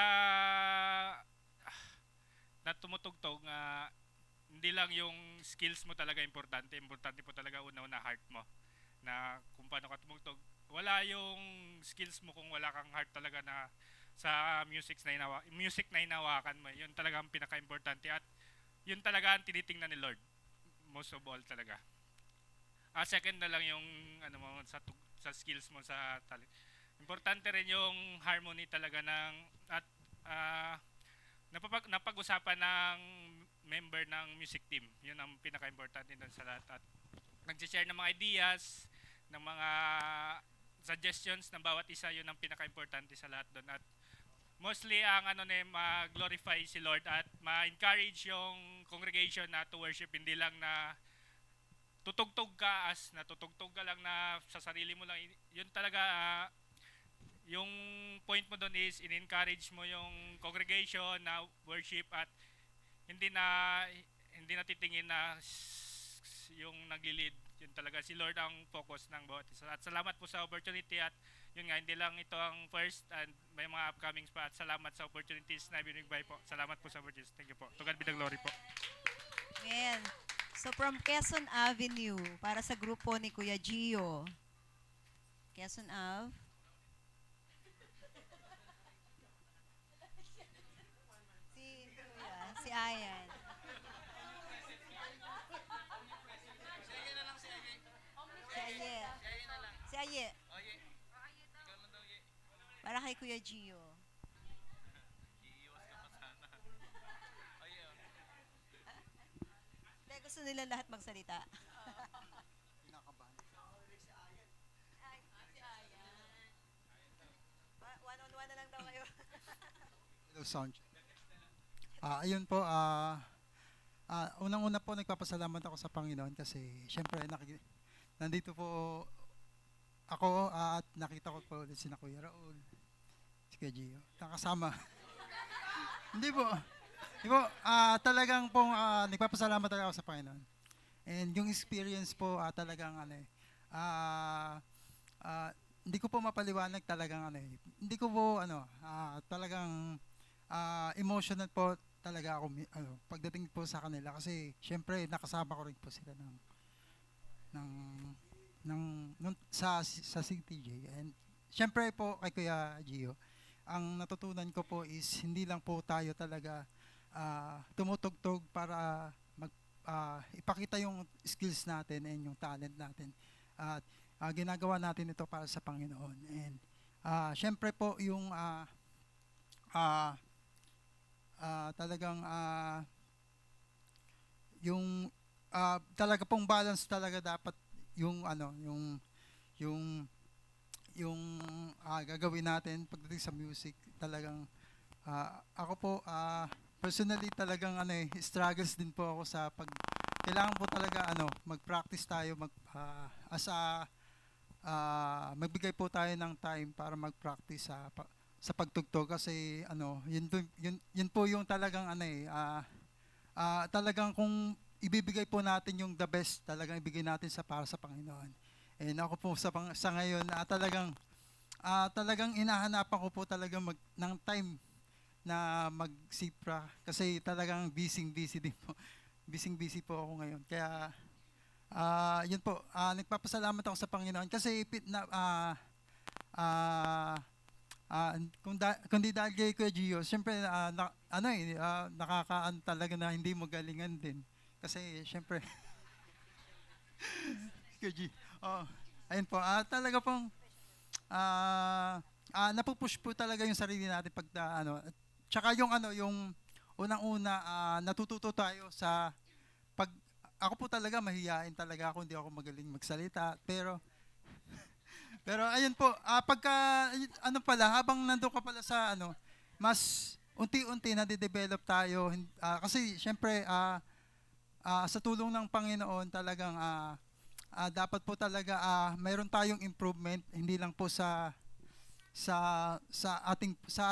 na tumutugtog hindi lang yung skills mo talaga importante po talaga una heart mo na kung paano ka tumugtog. Wala yung skills mo kung wala kang heart talaga na sa music na hinawakan mo. Yun talaga ang pinaka-importante at yun talaga ang tinitingnan ni Lord. Most of all talaga. Second na lang yung mo sa skills mo sa talent. Importante rin yung harmony talaga ng at napag-usapan ng member ng music team. Yun ang pinaka-importante doon sa lahat. At nag-share ng mga ideas, ng mga suggestions ng bawat isa, yun ang pinaka-importante sa lahat doon. At mostly ang ma-glorify si Lord at ma-encourage yung congregation na to worship, hindi lang na tutugtog ka natutugtog ka lang na sa sarili mo lang. Yun talaga yung point mo doon is in-encourage mo yung congregation na worship at hindi na titingin na yung nagli-lead. Yun talaga si Lord ang focus ng bawat isa. At salamat po sa opportunity at yun nga, hindi lang ito ang first and may mga upcoming pa at salamat sa opportunities na binigay po. Salamat po sa opportunities. Thank you po. To God be the glory po. Amen. So from Quezon Avenue, para sa grupo ni Kuya Gio. Quezon Ave. Si Ayan. Si Aye. Si Aye. Para kay Kuya Gio. Hindi, gusto nila lahat magsalita. One-on-one na lang daw kayo. Hello, sound. Ayun po, unang-una po nagpapasalamat ako sa Panginoon kasi syempre nandito po ako at nakita ko po ulit si Kuya Raul, si Kuya Gio, nakasama. Hindi po. Talagang pong nagpapasalamat talaga ako sa Panginoon. And yung experience po talagang ah, hindi ko po mapaliwanag talagang ano eh. Hindi ko po talagang emotional po talaga ako pagdating po sa kanila kasi syempre nakasama ko rin po sila ng sa CTJ, and syempre po kay Kuya Gio, ang natutunan ko po is hindi lang po tayo talaga tumutugtog para ipakita yung skills natin and yung talent natin, at ginagawa natin ito para sa Panginoon. And syempre po yung talagang yung talaga pong balance talaga dapat yung yung gagawin natin pagdating sa music. Talagang ako po personally talagang struggles din po ako sa kailangan po talaga mag-practice tayo magbigay po tayo ng time para mag-practice sa pagtugtog kasi yun po yung talagang talagang kung ibibigay po natin yung the best, talagang ibigay natin para sa Panginoon. And ako po sa ngayon talagang inahanapan ko po talaga ng time na magsipra kasi talagang busy din po. Busy po ako ngayon. Kaya yun po, nagpapasalamat ako sa Panginoon kasi kung di dahil kay Kuya Gio, siyempre nakakaan talaga na hindi mo galingan din. Kasi siyempre Kuya Gio, ayun po, talaga pong napupush po talaga yung sarili natin pag tsaka yung unang-una natututo tayo sa ako po talaga mahiyain talaga ako, hindi ako magaling magsalita, pero ayun po, pagka habang nandoon ka pala sa mas unti-unti na-develop tayo, kasi syempre sa tulong ng Panginoon talagang dapat po talaga mayroon tayong improvement, hindi lang po sa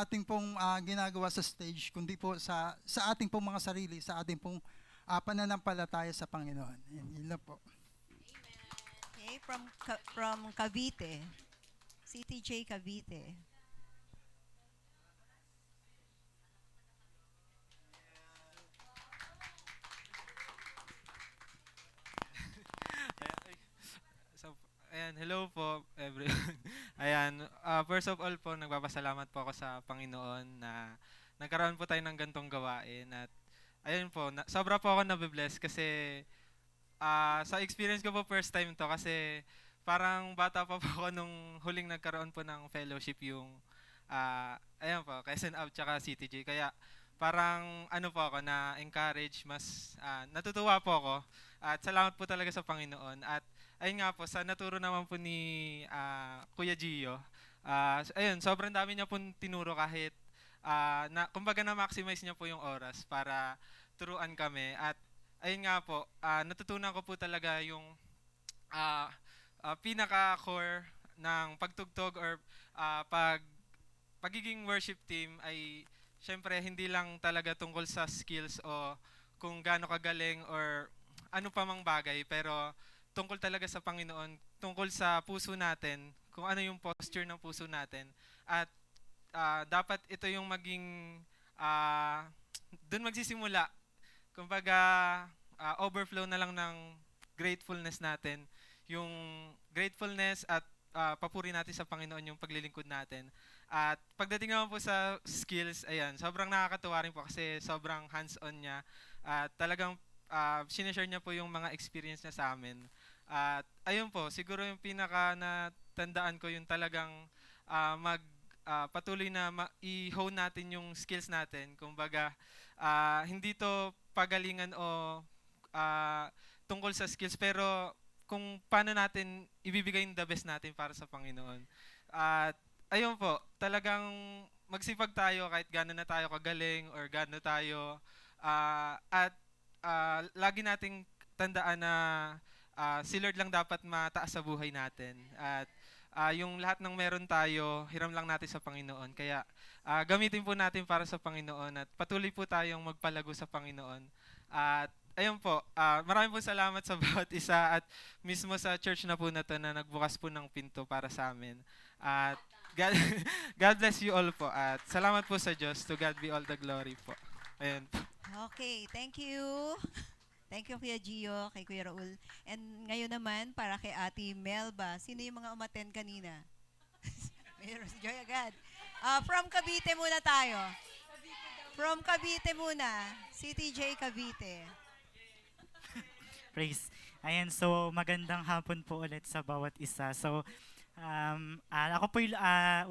ating pong ginagawa sa stage, kundi po sa ating pong mga sarili, sa ating pong pananampalataya sa Panginoon. Yun lang po. Okay, from Cavite. CTJ Cavite. So, ayan, hello po everyone. Ayan, first of all po, nagpapasalamat po ako sa Panginoon na nagkaroon po tayo ng gantong gawain, at ayun po, sobra po ako nabibless kasi sa experience ko po first time to kasi parang bata pa po ako nung huling nagkaroon po ng fellowship yung ayan po, Quezon Up tsaka CTJ. Kaya parang po ako na encourage, mas natutuwa po ako at salamat po talaga sa Panginoon. At ayun nga po, sa naturo naman po ni Kuya Gio, ayun, sobrang dami niya po tinuro kahit kumbaga na-maximize niya po yung oras para turuan kami. At ayun nga po, natutunan ko po talaga yung pinaka-core ng pagtugtog or pagiging worship team ay syempre hindi lang talaga tungkol sa skills o kung gaano kagaling or ano pa mang bagay, pero tungkol talaga sa Panginoon, tungkol sa puso natin, kung ano yung posture ng puso natin. At dapat ito yung maging doon magsisimula. Kumbaga overflow na lang ng gratefulness natin. Yung gratefulness at papuri natin sa Panginoon yung paglilingkod natin. At pagdating naman po sa skills, ayan, sobrang nakakatuwa rin po kasi sobrang hands-on niya. At talagang sinishare niya po yung mga experience niya sa amin. At ayun po, siguro yung pinaka natandaan ko yung talagang patuloy na i-hone natin yung skills natin. Kumbaga, hindi to pagalingan o tungkol sa skills, pero kung paano natin ibibigay yung the best natin para sa Panginoon. At ayun po, talagang magsipag tayo kahit gaano na tayo kagaling or gaano tayo at lagi nating tandaan na si Lord lang dapat mataas sa buhay natin. At yung lahat ng meron tayo, hiram lang natin sa Panginoon. Kaya gamitin po natin para sa Panginoon at patuloy po tayong magpalago sa Panginoon. At ayun po, maraming po salamat sa bawat isa at mismo sa church na po na to na nagbukas po ng pinto para sa amin. At God, God bless you all po at salamat po sa Diyos. To God be all the glory po. Ayun po. Okay, thank you. Thank you, Kuya Gio, kay Kuya Raul. And ngayon naman, para kay Ate Melba, sino yung mga umattend kanina? Mayroon si Joy agad. From Cavite muna tayo. From Cavite muna. CTJ Cavite. Praise. Ayan, so magandang hapon po ulit sa bawat isa. So, ako po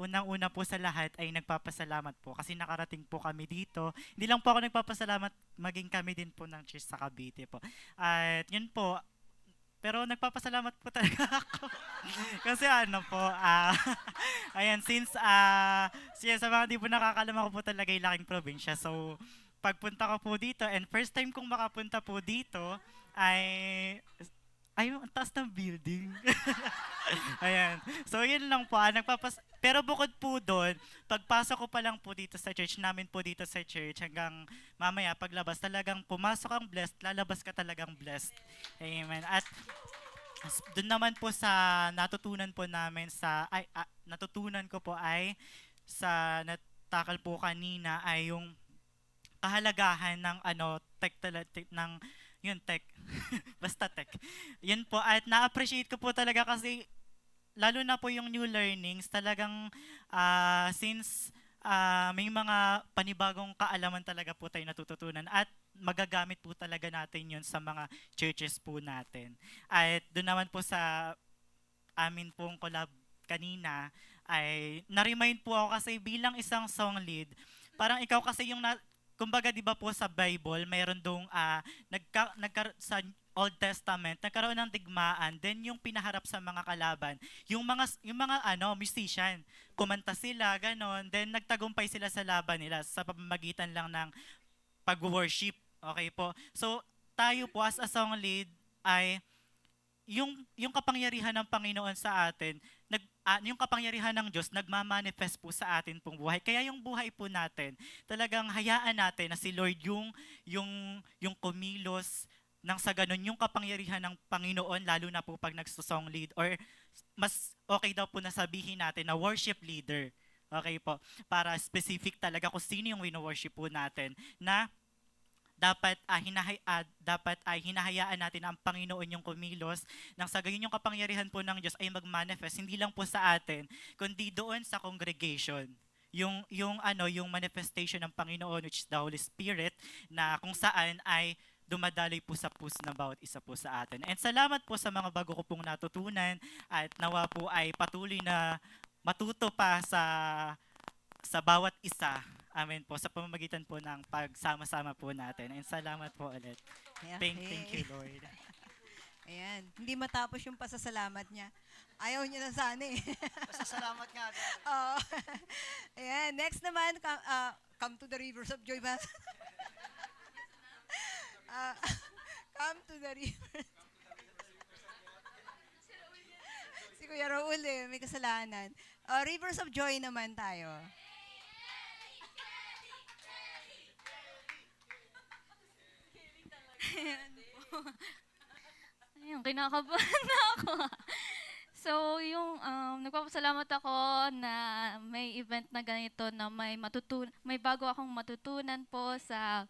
unang-una po sa lahat ay nagpapasalamat po kasi nakarating po kami dito. Hindi lang po ako nagpapasalamat, maging kami din po ng church sa Cavite po. At yun po, pero nagpapasalamat po talaga ako. Kasi ayan, since sa mga di po nakakalam, ako po talaga yung laking probinsya. So, pagpunta ko po dito, and first time kong makapunta po dito, ay, ang taas ng building. Ayan. So, yun lang po. Pero bukod po doon, pagpasok ko pa lang po dito sa church, namin po dito sa church, hanggang mamaya paglabas, talagang pumasok kang blessed, lalabas ka talagang blessed. Amen. At doon naman po sa natutunan po namin natutunan ko po ay sa natakal po kanina ay yung kahalagahan ng tech. Basta tech. Yun po, at na-appreciate ko po talaga kasi lalo na po yung new learnings, talagang since may mga panibagong kaalaman talaga po tayo natututunan at magagamit po talaga natin yun sa mga churches po natin. At doon naman po sa amin pong collab kanina ay na-remind po ako kasi bilang isang song lead, parang ikaw kasi yung kumbaga 'di ba po sa Bible, mayroon dong sa Old Testament nagkaroon ng digmaan, then yung pinaharap sa mga kalaban, yung mga musician, kumanta sila ganon, then nagtagumpay sila sa laban nila sa pamamagitan lang ng pag-worship. Okay po. So tayo po as a song lead ay yung kapangyarihan ng Panginoon sa atin, yung kapangyarihan ng Diyos nagmamanifest po sa atin pong buhay. Kaya yung buhay po natin, talagang hayaan natin na si Lord yung kumilos nang sa ganun yung kapangyarihan ng Panginoon, lalo na po pag nagsosong lead, or mas okay daw po na sabihin natin na worship leader. Okay po. Para specific talaga kung sino yung wino-worship po natin, na dapat ay hinahayaan natin ang Panginoon yung kumilos nang sa gayon yung kapangyarihan po ng Diyos ay mag-manifest hindi lang po sa atin kundi doon sa congregation, yung manifestation ng Panginoon, which is the Holy Spirit, na kung saan ay dumadaloy po sa puso ng bawat isa po sa atin. And salamat po sa mga bago ko pong natutunan at nawa po ay patuloy na matuto pa sa bawat isa. Amen po, sa pamamagitan po ng pagsama-sama po natin. And salamat po ulit. Thank you, Lord. Ayan, hindi matapos yung pasasalamat niya. Ayaw niya na sana eh. Pasasalamat nga. Oo. Ayan, next naman, come to the rivers of joy. Come to the rivers. Si Kuya Raul may kasalanan. Rivers of joy naman tayo. Ayun, kinakabahan na ako. So, nagpapasalamat ako na may event na ganito na may bago akong matutunan po sa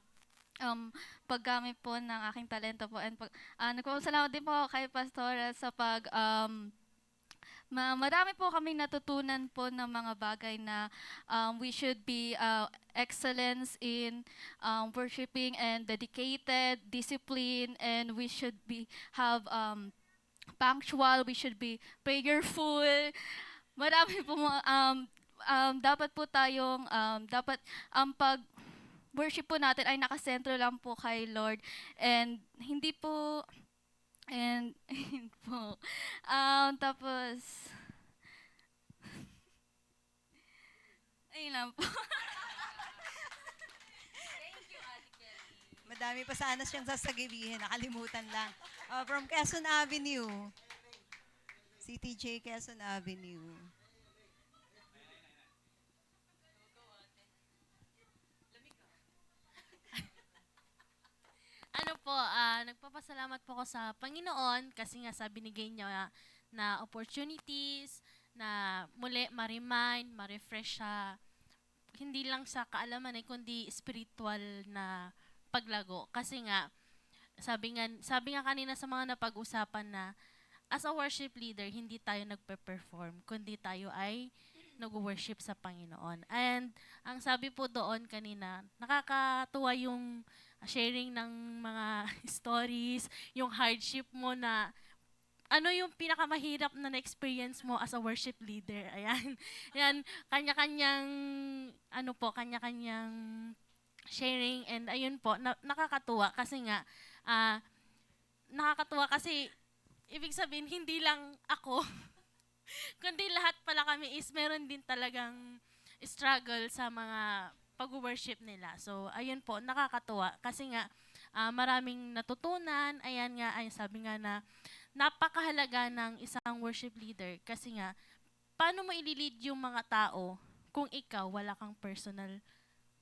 paggamit po ng aking talento po. And nagpapasalamat din po kay Pastora sa marami po kaming natutunan po ng mga bagay na we should be excellence in worshiping and dedicated, discipline, and we should have punctual, we should be prayerful. Marami po dapat po tayong dapat ang pag-worship po natin ay nakasentro lang po kay Lord, and hindi po tapos ayun lang po. Madami pa sana siyang sasagihin, nakalimutan lang. From Quezon Avenue. CTJ Quezon Avenue. nagpapasalamat po ako sa Panginoon kasi nga sa binigay niya na opportunities, na muli ma-remind, ma-refresh siya. Hindi lang sa kaalaman kundi spiritual na paglago. Kasi nga, sabi nga kanina sa mga napag-usapan na as a worship leader, hindi tayo nagpe-perform, kundi tayo ay nag-worship sa Panginoon. And ang sabi po doon kanina, nakakatuwa yung sharing ng mga stories, yung hardship mo na ano yung pinakamahirap na na-experience mo as a worship leader. Ayan. Yan, kanya-kanyang kanya-kanyang sharing, and ayun po, nakakatuwa kasi nga nakakatuwa kasi ibig sabihin hindi lang ako kundi lahat pala kami is meron din talagang struggle sa mga pag-worship nila. So, ayun po, nakakatuwa. Kasi nga, maraming natutunan. Ayan nga, sabi nga na, napakahalaga ng isang worship leader. Kasi nga, paano mo ililid yung mga tao kung ikaw wala kang personal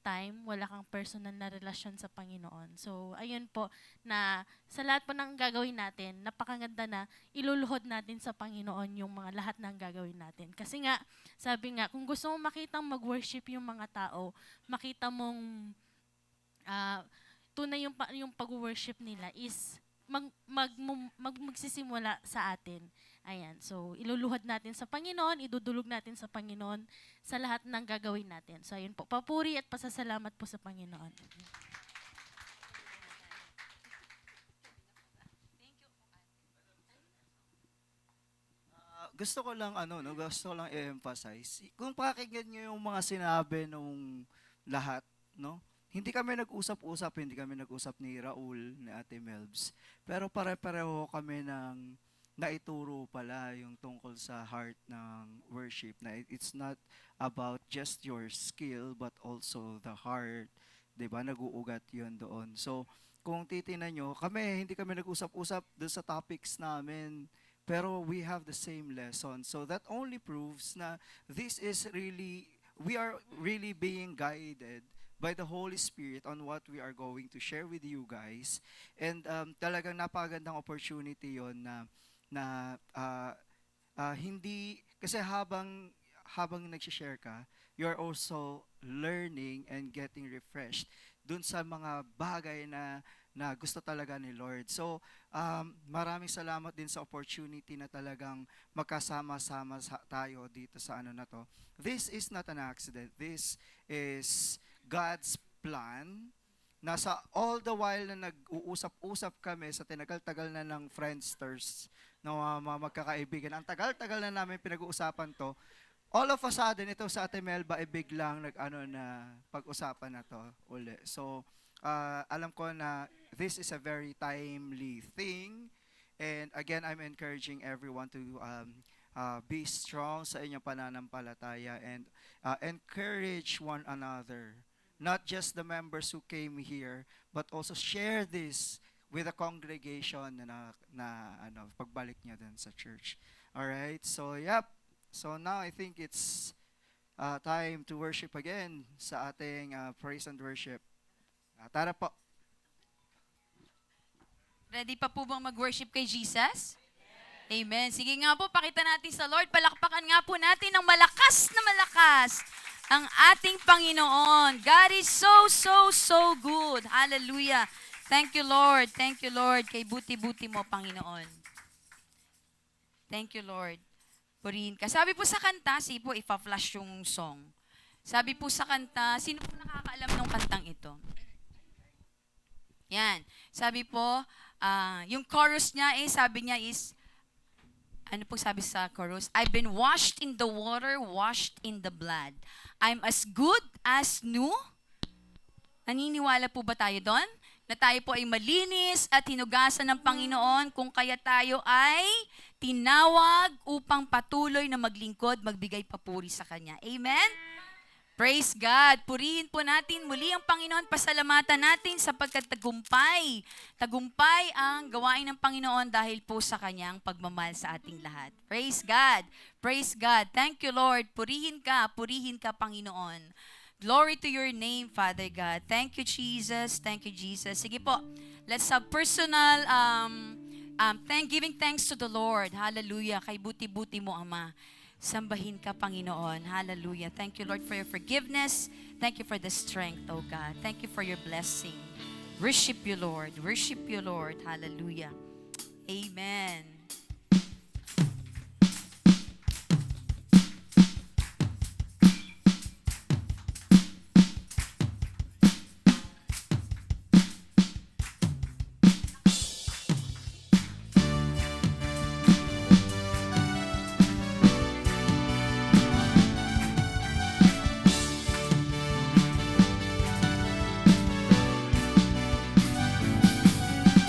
time, wala kang personal na relasyon sa Panginoon. So, ayun po, na sa lahat po ng gagawin natin, napakaganda na iluluhod natin sa Panginoon yung mga lahat ng gagawin natin. Kasi nga, sabi nga, kung gusto mong makitang mag-worship yung mga tao, makita mong tunay yung pag-worship nila is magsisimula sa atin. Ayan. So, iluluhod natin sa Panginoon, idudulog natin sa Panginoon sa lahat ng gagawin natin. So, ayun po. Papuri at pasasalamat po sa Panginoon. Gusto ko lang gusto ko lang i-emphasize. Kung pakinggan niyo yung mga sinabi nung lahat, no? Hindi kami nag-usap-usap, hindi kami nag-usap ni Raul, ni Ate Melbs. Pero pare-pareho kami ng naituro pala yung tungkol sa heart ng worship, na it's not about just your skill but also the heart. 'Di ba? Nag-uugat 'yun doon. So, kung titingnan nyo, hindi kami nag-usap-usap doon sa topics namin, pero we have the same lesson. So that only proves na we are really being guided by the Holy Spirit on what we are going to share with you guys. And talagang napakagandang opportunity yon na hindi, kasi habang nag-share ka, you're also learning and getting refreshed dun sa mga bagay na gusto talaga ni Lord. So, maraming salamat din sa opportunity na talagang magkasama-sama tayo dito sa na to. This is not an accident. This is God's plan. Nasa all the while na nag-uusap-usap kami sa tinagal-tagal na ng friendsters, na mga magkakaibigan, ang tagal-tagal na namin pinag-uusapan to, all of a sudden, ito sa Ate Melba, biglang na pag-usapan na to uli. So, alam ko na this is a very timely thing. And again, I'm encouraging everyone to be strong sa inyong pananampalataya and encourage one another. Not just the members who came here, but also share this with the congregation na pagbalik niya din sa church. All right? So, yep. So now I think it's time to worship again sa ating praise and worship. Tara po. Ready pa po bang mag-worship kay Jesus? Amen. Sige nga po, pakita natin sa Lord. Palakpakan nga po natin ng malakas na malakas ang ating Panginoon. God is so good. Hallelujah. Thank you, Lord. Thank you, Lord. Kay buti-buti mo, Panginoon. Thank you, Lord. Purihin ka. Sabi po sa kanta, po, ipa-flash yung song. Sabi po sa kanta, sino po nakakaalam ng kantang ito? Yan. Sabi po, yung chorus niya sabi niya is, ano po sabi sa chorus? I've been washed in the water, washed in the blood. I'm as good as new. Naniniwala po ba tayo doon? Na tayo po ay malinis at hinugasan ng Panginoon, kung kaya tayo ay tinawag upang patuloy na maglingkod, magbigay papuri sa Kanya. Amen? Praise God. Purihin po natin muli ang Panginoon. Pasalamatan natin sapagkat tagumpay. Tagumpay ang gawain ng Panginoon dahil po sa Kanyang pagmamahal sa ating lahat. Praise God. Praise God. Thank you, Lord. Purihin ka, Panginoon. Glory to your name, Father God. Thank you, Jesus. Thank you, Jesus. Sige po, Let's have personal giving thanks to the Lord. Hallelujah. Kay buti-buti mo, Ama. Sambahin ka, Panginoon. Hallelujah. Thank you, Lord, for your forgiveness. Thank you for the strength, oh God. Thank you for your blessing. Worship you, Lord. Worship you, Lord. Hallelujah. Amen.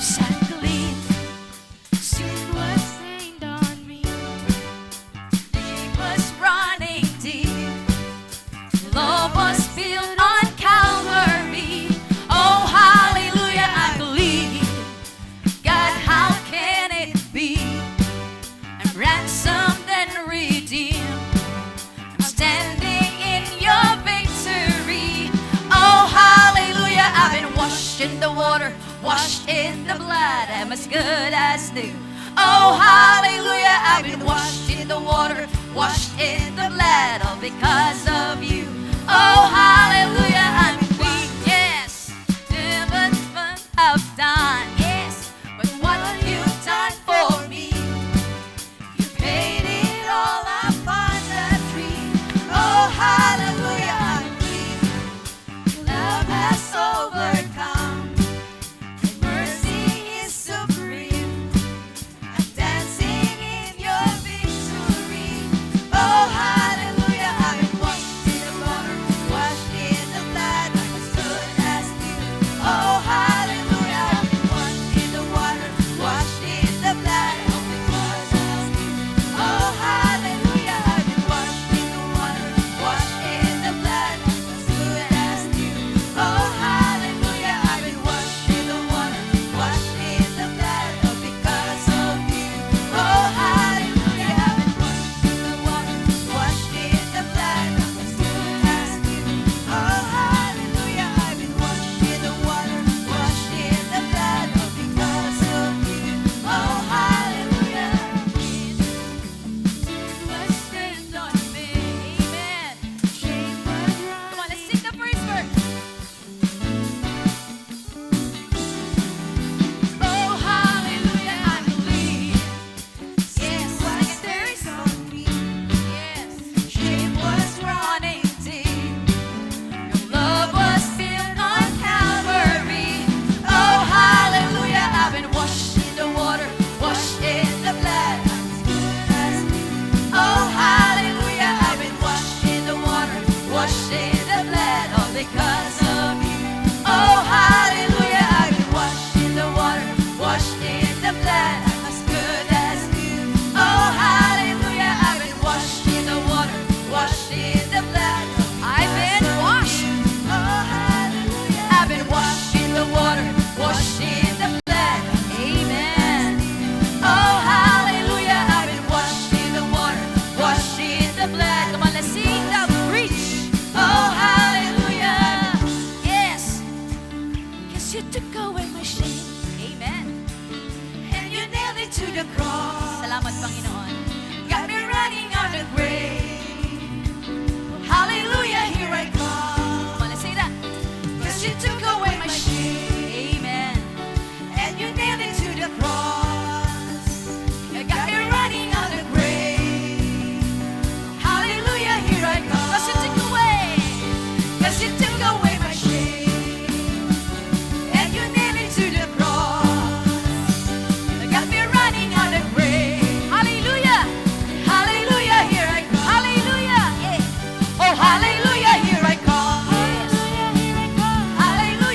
Sanglit, sin was stained on me. It was running deep. Love was built on Calvary. Oh, hallelujah, I believe. God, how can it be? I'm ransomed and redeemed. I'm standing in your victory. Oh, hallelujah, I've been washed in the water, washed in the blood. I'm as good as new. Oh, hallelujah, I've been washed in the water, washed in the blood, all because of you. Oh, hallelujah, I'm weak, yes. Never what I've done, yes. But what you've done for me, you paid it all upon the tree. Oh, hallelujah, I'm free. Love has overcome. Mercy is supreme. I'm dancing in your victory. Oh, hallelujah, I've been washed in the water, washed in the blood. I'm as good as new. Oh, hallelujah, I've been washed in the water, washed in the blood. All because of you. Oh, hallelujah, I've been washed in the water, washed in the blood. I'm as good as new. Oh, hallelujah, I've been washed in the water, washed in the blood. All because of you. Oh, hallelujah, I've been washed in the water, washed in the blood. I'm as good as new. Oh, hallelujah, I've been washed in the water, washed in the blood. All because of you. Oh, hallelujah. Sin was stained on me. Amen. Shame was running. Come on, let's sing the first verse. Oh, hallelujah, I believe. Yes, there is on me. Yes, shame was running deep. Your love was built on Calvary. Oh, hallelujah, I've been washed in the water, washed in the blood. I'm as good as new. Oh, hallelujah, I've been washed in the water, washed in the blood, all because of you. Oh, hallelujah, I've been washed in the water, washed in the blood. I'm as good as new. Oh, hallelujah, I've been washed in the water, washed in the blood. I've been washed. Oh, hallelujah, I've been washed in the water, washed in the blood. Amen. Oh, hallelujah, I've been washed in the water, washed in the blood. Come on, let's sing the preach. Oh, hallelujah. Yes. 'Cause you took away my shame. Amen. And you nailed it to the cross. Salamat, Panginoon. Got me running on the grave. Hallelujah, here I come. Come on, let's say that. 'Cause you took away my shame. Amen. And you nailed it to the cross. You got me running on the grave. Hallelujah, here I come. 'Cause you took away. 'Cause you took away my shame. And you nailed it to the cross. You got me running on the grave. Hallelujah. Hallelujah, here I come. Hallelujah. Yeah. Oh, hallelujah, here I come. Hallelujah, here I come. Hallelujah.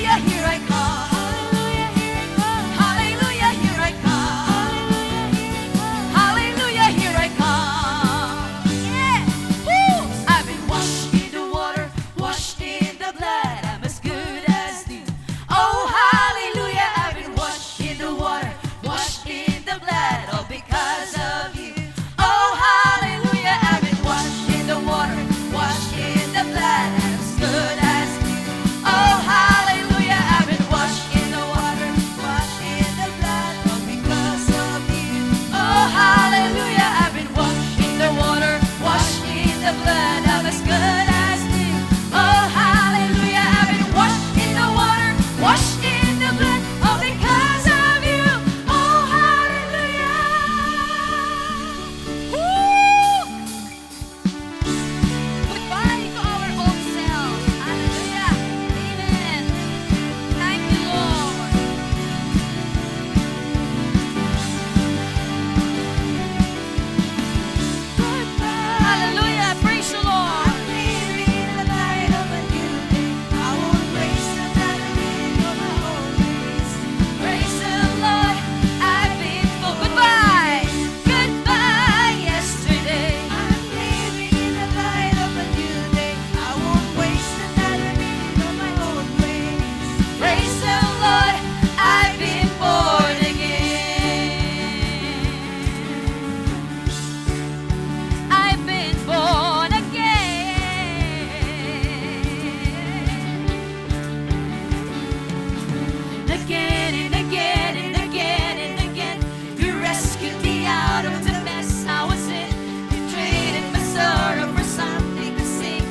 again and again and again and again. You rescued me out of the mess I was in. You traded my sorrow for something to sing.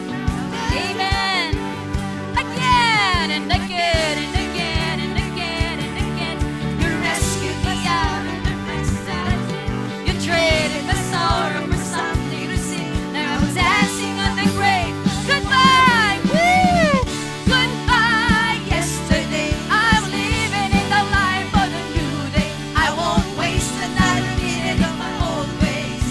Amen. Again and again and again and again and again. You rescued me out of the mess I was in. You traded my sorrow for something to sing. Now I'm dancing on the grave. Goodbye. Woo! Goodbye. Yesterday I'm living in the life of the new day. I won't waste another minute of my old ways.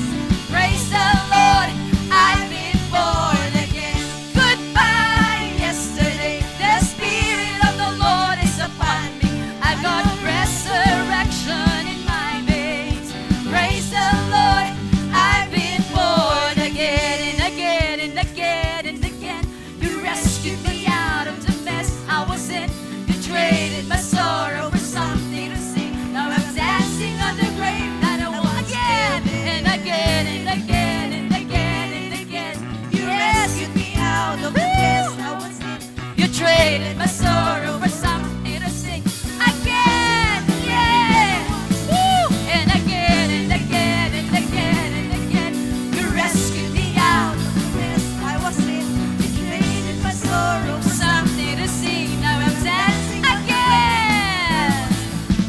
Praise the Lord, I've been born again. Goodbye. Yesterday the Spirit of the Lord is upon me. I've got resurrection in my veins. Praise the Lord, I've been born again and again and again and again. You rescued me out of the mess I was in. You traded my sorrow for something to sing. Now I'm dancing on the grave that I won again and again and again and again and again. You rescued me out of the mess I was in. You traded my sorrow for something to sing again, yeah. Woo! And again and again and again and again. You rescued me out of the mess I was in. You traded my sorrow for something to sing. Now I'm dancing again.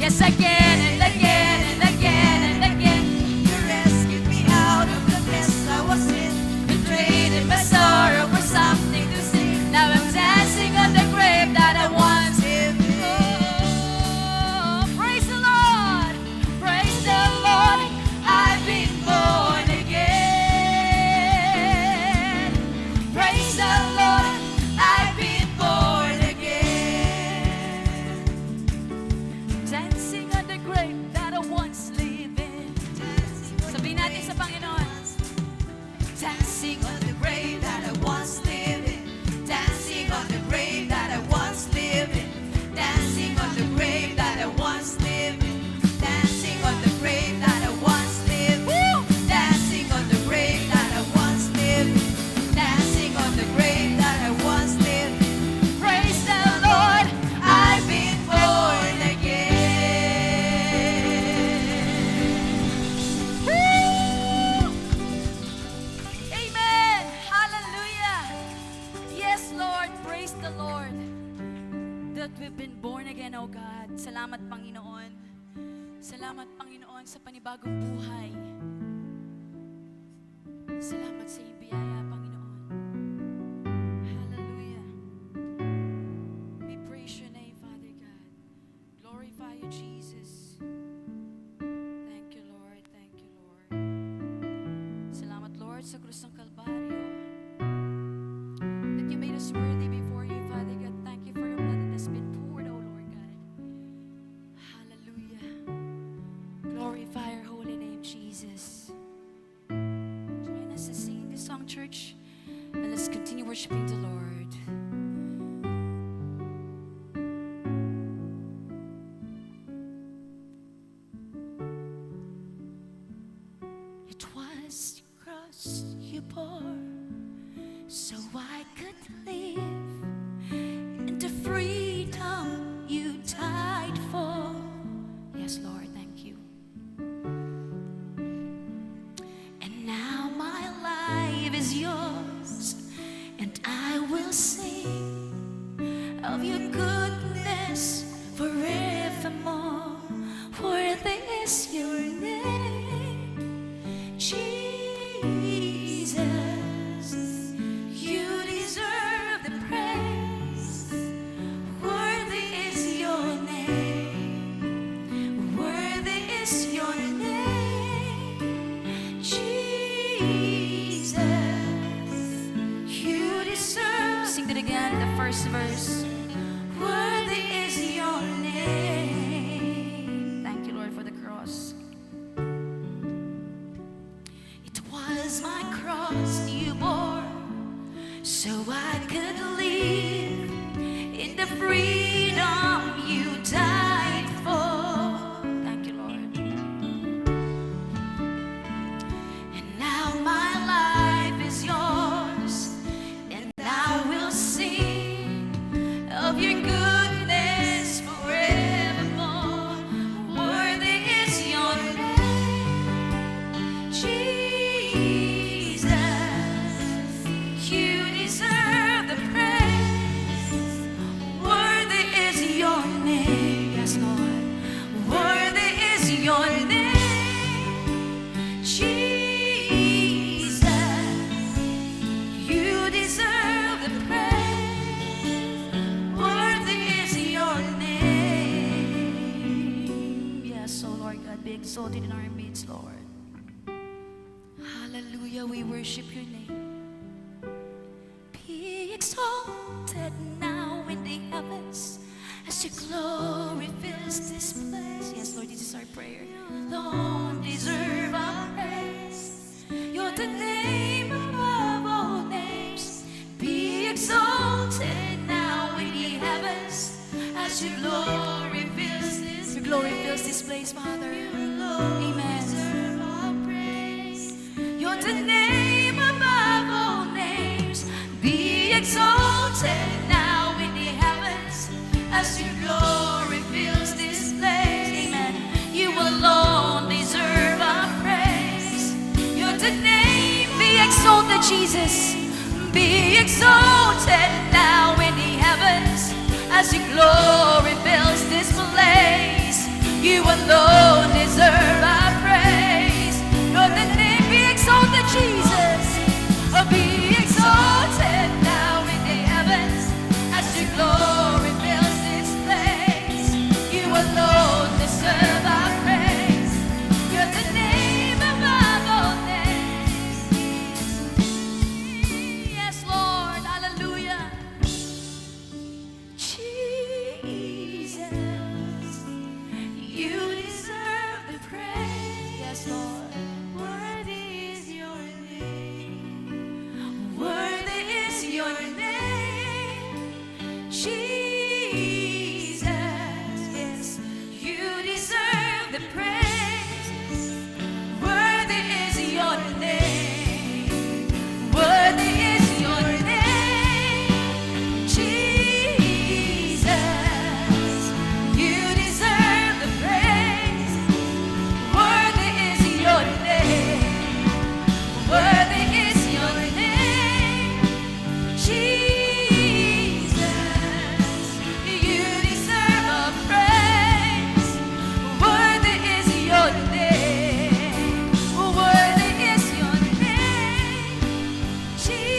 Yes, again and again and again and again. You rescued me out of the mess I was in. You traded my sorrow for something to sing. Now I'm dancing on the grave that I once lived in. Oh, praise the Lord, praise the Lord. I've been born again. Praise the Lord, I've been born again. Dancing on the grave that I once lived in. Sabihin natin sa Panginoon. Dancing on the grave that I once lived in. Dancing on the grave that I once lived in. Dancing on the grave that I once lived in. Dancing on the grave that I once lived in. Dancing on the grave that I once lived in. Dancing on the grave that I once lived in. Praise the Lord, I've been born again. Woo! Amen. Hallelujah. Yes, Lord. Praise the Lord that we've been born again, oh God. Salamat, Panginoon. Salamat, Panginoon, sa panibagong buhay. Salamat sa iyong biyaya, Panginoon. Hallelujah. We praise your name, Father God. Glorify you, Jesus. Thank you, Lord. Thank you, Lord. Salamat, Lord, sa krus ng Kalbaryo. That you made us worthy before you, Father God. Thank you for your blood that has been poured, oh Lord God. Hallelujah. Glorify your holy name, Jesus. Join us to sing this song, church, and let's continue worshiping the Lord. It was the cross you bore, so I could live in the freedom you died for. Yes, Lord, thank you. And now my life is yours, and I will sing of your goodness forevermore. Worthy is your name, Jesus. You deserve the praise. Worthy is your name. Worthy is your name, Jesus. You deserve. Sing it again, the first verse. Worthy is your name. Thank you, Lord, for the cross. It was my cross you bore, so I could live in the freedom you died for. Thank you, Lord. And now my life is yours, and I will sing of your goodness forever. exalted in our midst, Lord. Hallelujah, we worship your name. Be exalted now in the heavens as your glory fills this place. Yes, Lord, this is our prayer. Lord, deserve our praise. You're the name above all names. Be exalted now in the heavens as your glory fills this. Your glory fills this place, Father. Amen. Deserve our praise. You're the name above all names. Be exalted now in the heavens as your glory fills this place. Amen. You alone deserve our praise. You're the name. Be exalted, Jesus. Be exalted now in the heavens as your glory fills this place. You alone deserve our praise. You're the name. Be exalted, Jesus. Be exalted now in the heavens as your glory fills this place. You alone deserve our praise. You're the name above all names. Yes, Lord, hallelujah. Jesus, you deserve the praise. Yes, Lord. Worthy is your name. Worthy is your name. Jesus, yes, you deserve the praise. Worthy is your name. Worthy is your name. Jesus, you deserve the praise. Worthy is your name. Worthy is your name. Jesus, you deserve a praise. Worthy is your name. Worthy is your name. Jesus,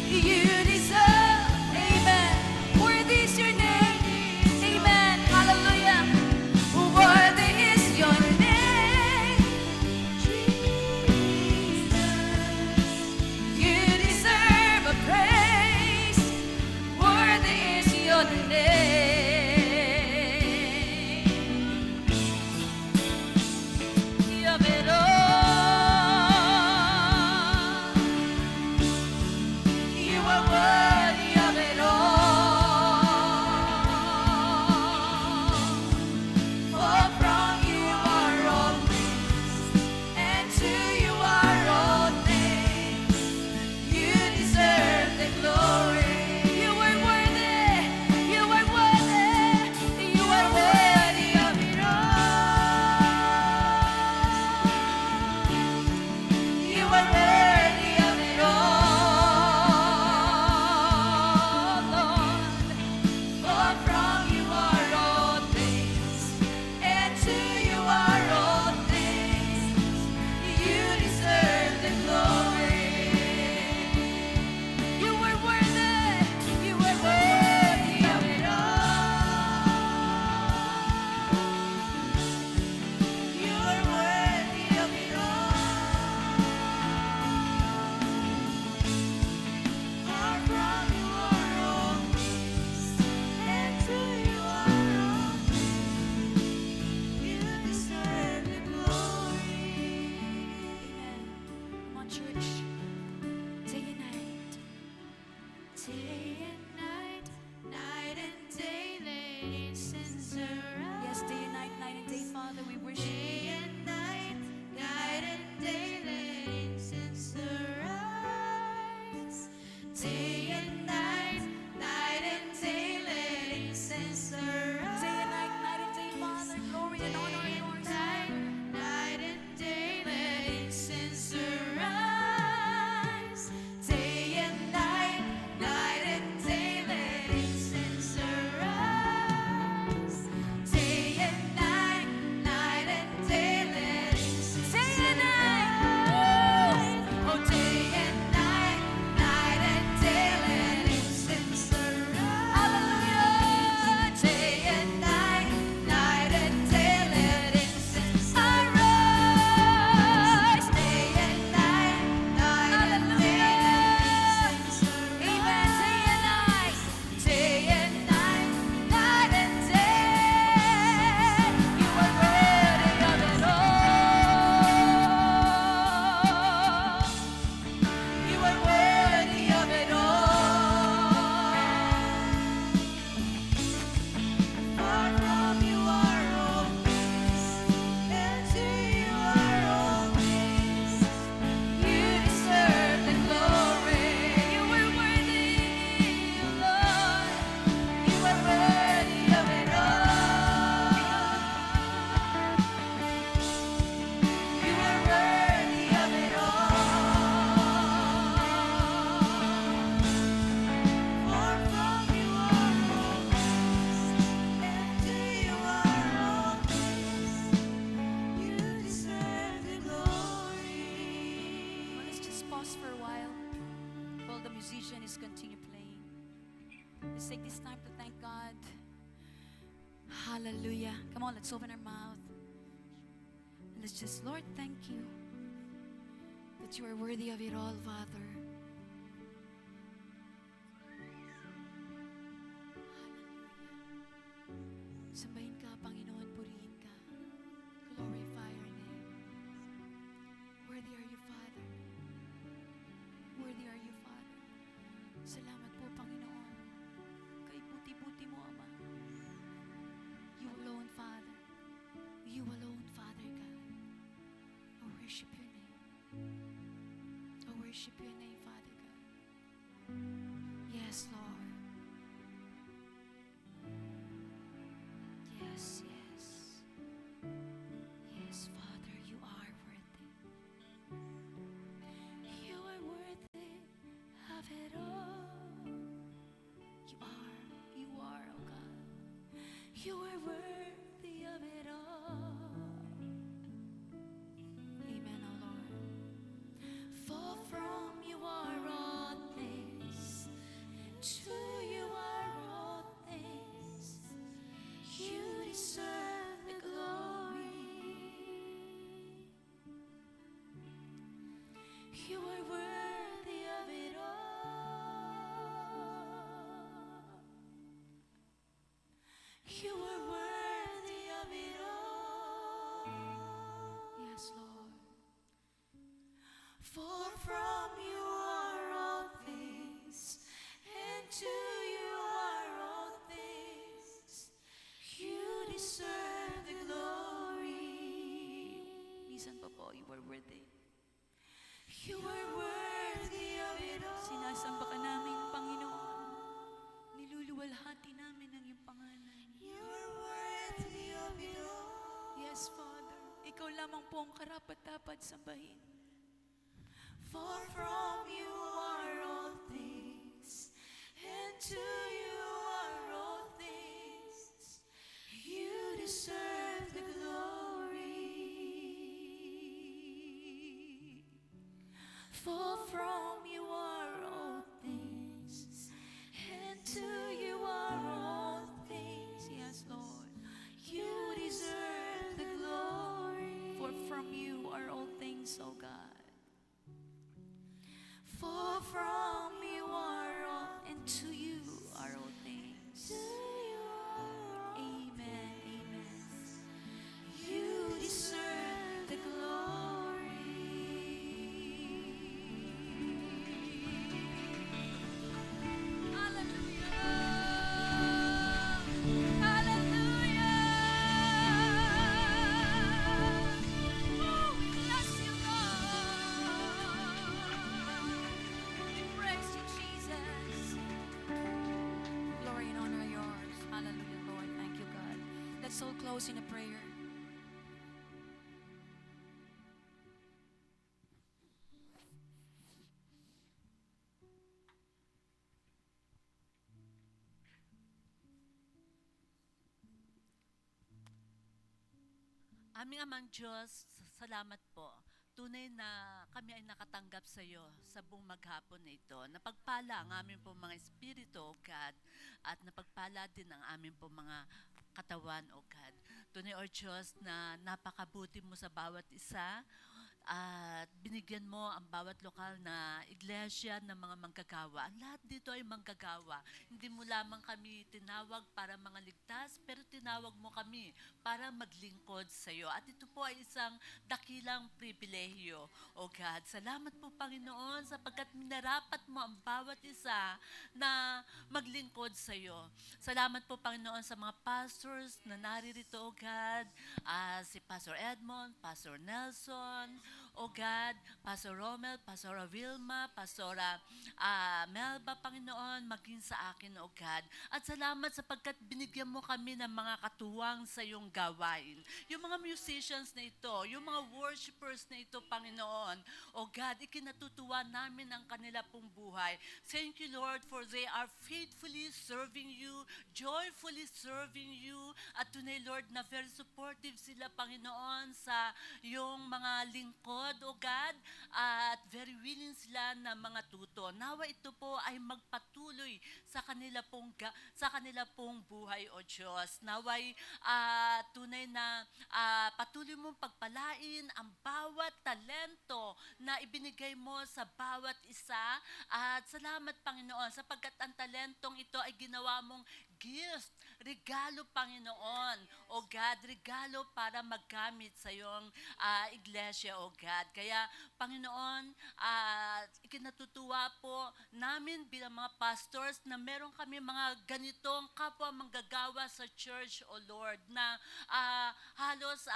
you deserve. Amen. Worthy is your name. Amen. Hallelujah. Worthy is your name. Jesus, you deserve a praise. Worthy is your name. You have it all. You are worthy of it all. For from you are all things, and to you are all things. You deserve the glory. You are worthy. You are Let's take this time to thank God. Hallelujah. Come on, let's open our mouth. And let's just, Lord, thank you that you are worthy of it all, Father. Sambahin ka, Panginoon, purihin ka. Glorify your name. Worthy are you, Father. Worthy are you, Father. Salamat po, Panginoon. Kay buti-buti mo, Ama. You alone, Father. You alone, Father God. I worship your name. I worship your name, Father God. Yes, Lord. Yes, yes. Yes, Father, you are worthy. You are worthy of it all. You are, oh God. You are worthy of it all. Amen, oh Lord. For from you are all things, to you are all things. You deserve the glory. You are worthy of it all. You are worthy of it all. Yes, Lord. For from you are all things, and to you are all things. You deserve the glory. Minsan pa po, you are worthy. You are worthy of it all. Sinasamba ka namin, Panginoon. Niluluwalhati namin ang iyong pangalan. You are worthy of it all. Yes, Father. Ikaw lamang po ang karapat-dapat sambahin. For from you are all things, and to you are all things. You deserve the glory. For from you are all things, and to you are all things. Yes, Lord. You deserve the glory. For from you are all things, O God. For from you are all, And to you are all things. to you are all. Amen, amen. You deserve the glory. Glory and honor are yours. Hallelujah, Lord. Thank you, God. Let's all close in a prayer. Aming Amang Diyos, salamat po. Tunay na kami ay nakatanggap sa iyo sa buong maghapon na ito. Napagpala ang aming po mga espiritu, O God, at napagpala din ang aming po mga katawan, O God. Tunay, O Diyos, na napakabuti mo sa bawat isa at binigyan mo ang bawat lokal na iglesia ng mga manggagawa. Ang lahat dito ay manggagawa. Hindi mo lamang kami tinawag para mga ligtas, pero tinawag mo kami para maglingkod sa iyo. At ito po ay isang dakilang pribilehyo, O God. Salamat po, Panginoon, sapagkat minarapat mo ang bawat isa na maglingkod sa iyo. Salamat po, Panginoon, sa mga pastors na naririto, O God. Si Pastor Edmond, Pastor Nelson, O God, Pastor Romel, Pastora Vilma, Pastora Melba, Panginoon, maging sa akin, O God. At salamat sapagkat binigyan mo kami ng mga katuwang sa iyong gawain. Yung mga musicians na ito, yung mga worshipers na ito, Panginoon, O God, ikinatutuwa namin ang kanila pong buhay. Thank you, Lord, for they are faithfully serving you, joyfully serving you, at tunay, Lord, na very supportive sila, Panginoon, sa iyong mga lingkod nanonood, O God, at very willing sila na mga tuto. Nawa ito po ay magpatuloy sa kanila pong buhay, O Diyos. Naway tunay na patuloy mong pagpalain ang bawat talento na ibinigay mo sa bawat isa. At salamat, Panginoon, sapagkat ang talentong ito ay ginawa mong gift, regalo, Panginoon. O God, regalo para maggamit sa iyong iglesia, O God. Kaya, Panginoon, ikinatutuwa po namin bilang mga pastors na meron kami mga ganitong kapwa manggagawa sa church, O Lord, na halos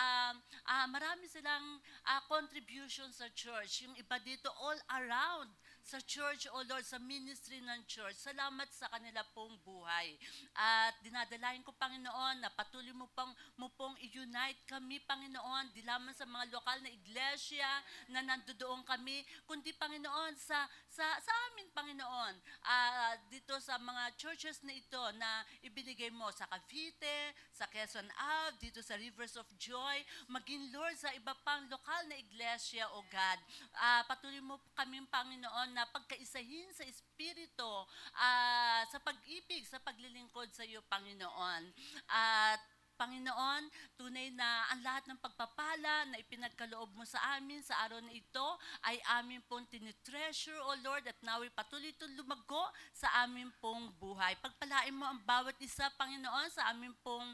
marami silang contribution sa church. Yung iba dito all around sa church, O Lord, sa ministry ng church. Salamat sa kanila pong buhay. At dinadalain ko, Panginoon, na patuloy mo pong i-unite kami, Panginoon, di lamang sa mga lokal na iglesia na nandoon kami, kundi, Panginoon, sa amin, Panginoon, dito sa mga churches na ito na ibinigay mo sa Cavite, sa Quezon Ave, dito sa Rivers of Joy, maging, Lord, sa iba pang lokal na iglesia, O God. Patuloy mo kami, Panginoon, na pagkaisahin sa Espiritu, sa pag-ibig, sa paglilingkod sa iyo, Panginoon. At Panginoon, tunay na ang lahat ng pagpapala na ipinagkaloob mo sa amin sa araw na ito ay amin pong tinitreasure, O Lord, at naway patuloy itong lumago sa amin pong buhay. Pagpalain mo ang bawat isa, Panginoon, sa amin pong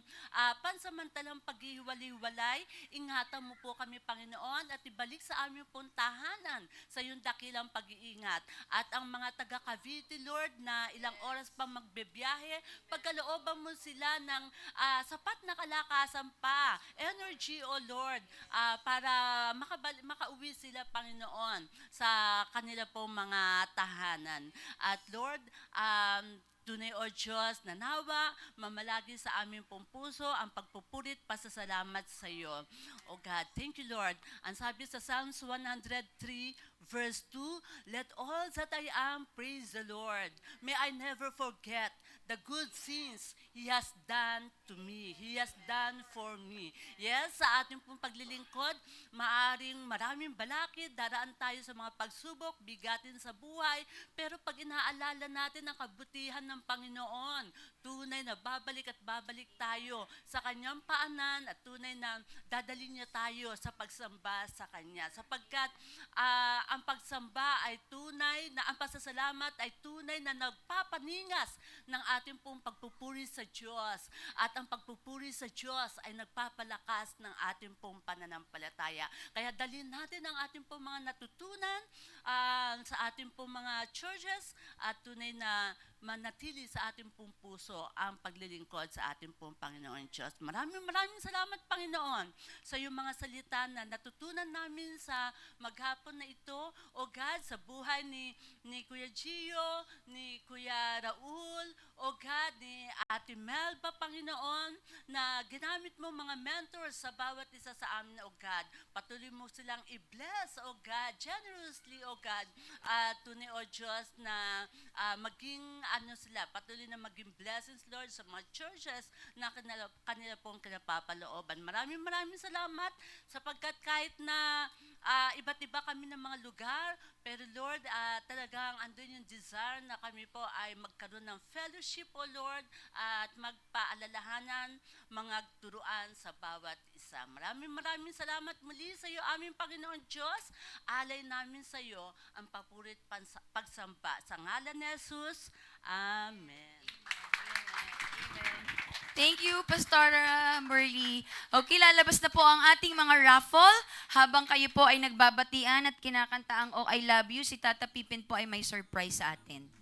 pansamantalang paghihiwalay-walay. Ingatan mo po kami, Panginoon, at ibalik sa amin pong tahanan sa iyong dakilang pag-iingat. At ang mga taga Cavite, Lord, na ilang oras pang magbebiyahe, pagkalooban mo sila ng sapat na kalakasan pa, energy, O Lord, para makauwi sila, Panginoon, sa kanila pong mga tahanan. At Lord, tunay, O Diyos, na nawa, mamalagi sa aming pong puso ang pagpupurit, pasasalamat sa iyo. O God, thank you, Lord. Ang sabi sa Psalms 103, verse 2, let all that I am praise the Lord. May I never forget the good things He has done to me. He has done for me. Yes, sa ating pong paglilingkod, maaring maraming balakid, daraan tayo sa mga pagsubok, bigatin sa buhay, pero pag inaalala natin ang kabutihan ng Panginoon, tunay na babalik at babalik tayo sa Kanyang paanan at tunay na dadalhin niya tayo sa pagsamba sa Kanya. Sapagkat ang pagsamba ay tunay na, ang pasasalamat ay tunay na nagpapaningas ng ating pong pagpupuri sa Diyos. At ang pagpupuri sa Diyos ay nagpapalakas ng ating pong pananampalataya. Kaya dalhin natin ang ating pong mga natutunan sa ating pong mga churches at tunay na manatili sa ating pong puso ang paglilingkod sa ating pong Panginoon Diyos. Maraming salamat, Panginoon, sa iyong mga salita na natutunan namin sa maghapon na ito. O God, sa buhay ni Kuya Gio, ni Kuya Raul, O God, ni Ate Melba, Panginoon, na ginamit mo mga mentors sa bawat isa sa amin, O God. Patuloy mo silang i-bless, O God, generously, O God, at tunay, O Diyos, na maging patuloy na maging blessings, Lord, sa mga churches na kanila pong kinapapalooban. Maraming salamat sapagkat kahit na iba't iba kami ng mga lugar, pero Lord, talagang andun yung desire na kami po ay magkaroon ng fellowship, O Lord, at magpaalalahanan, mga turuan sa bawat isa. Maraming salamat muli sa iyo, aming Panginoon Diyos. Alay namin sa iyo ang papurit pagsamba. Sa ngalan ni Jesus, Amen. Amen. Thank you, Pastor Merly. Okay, lalabas na po ang ating mga raffle. Habang kayo po ay nagbabatian at kinakanta ang Oh I Love You, si Tata Pipin po ay may surprise sa atin.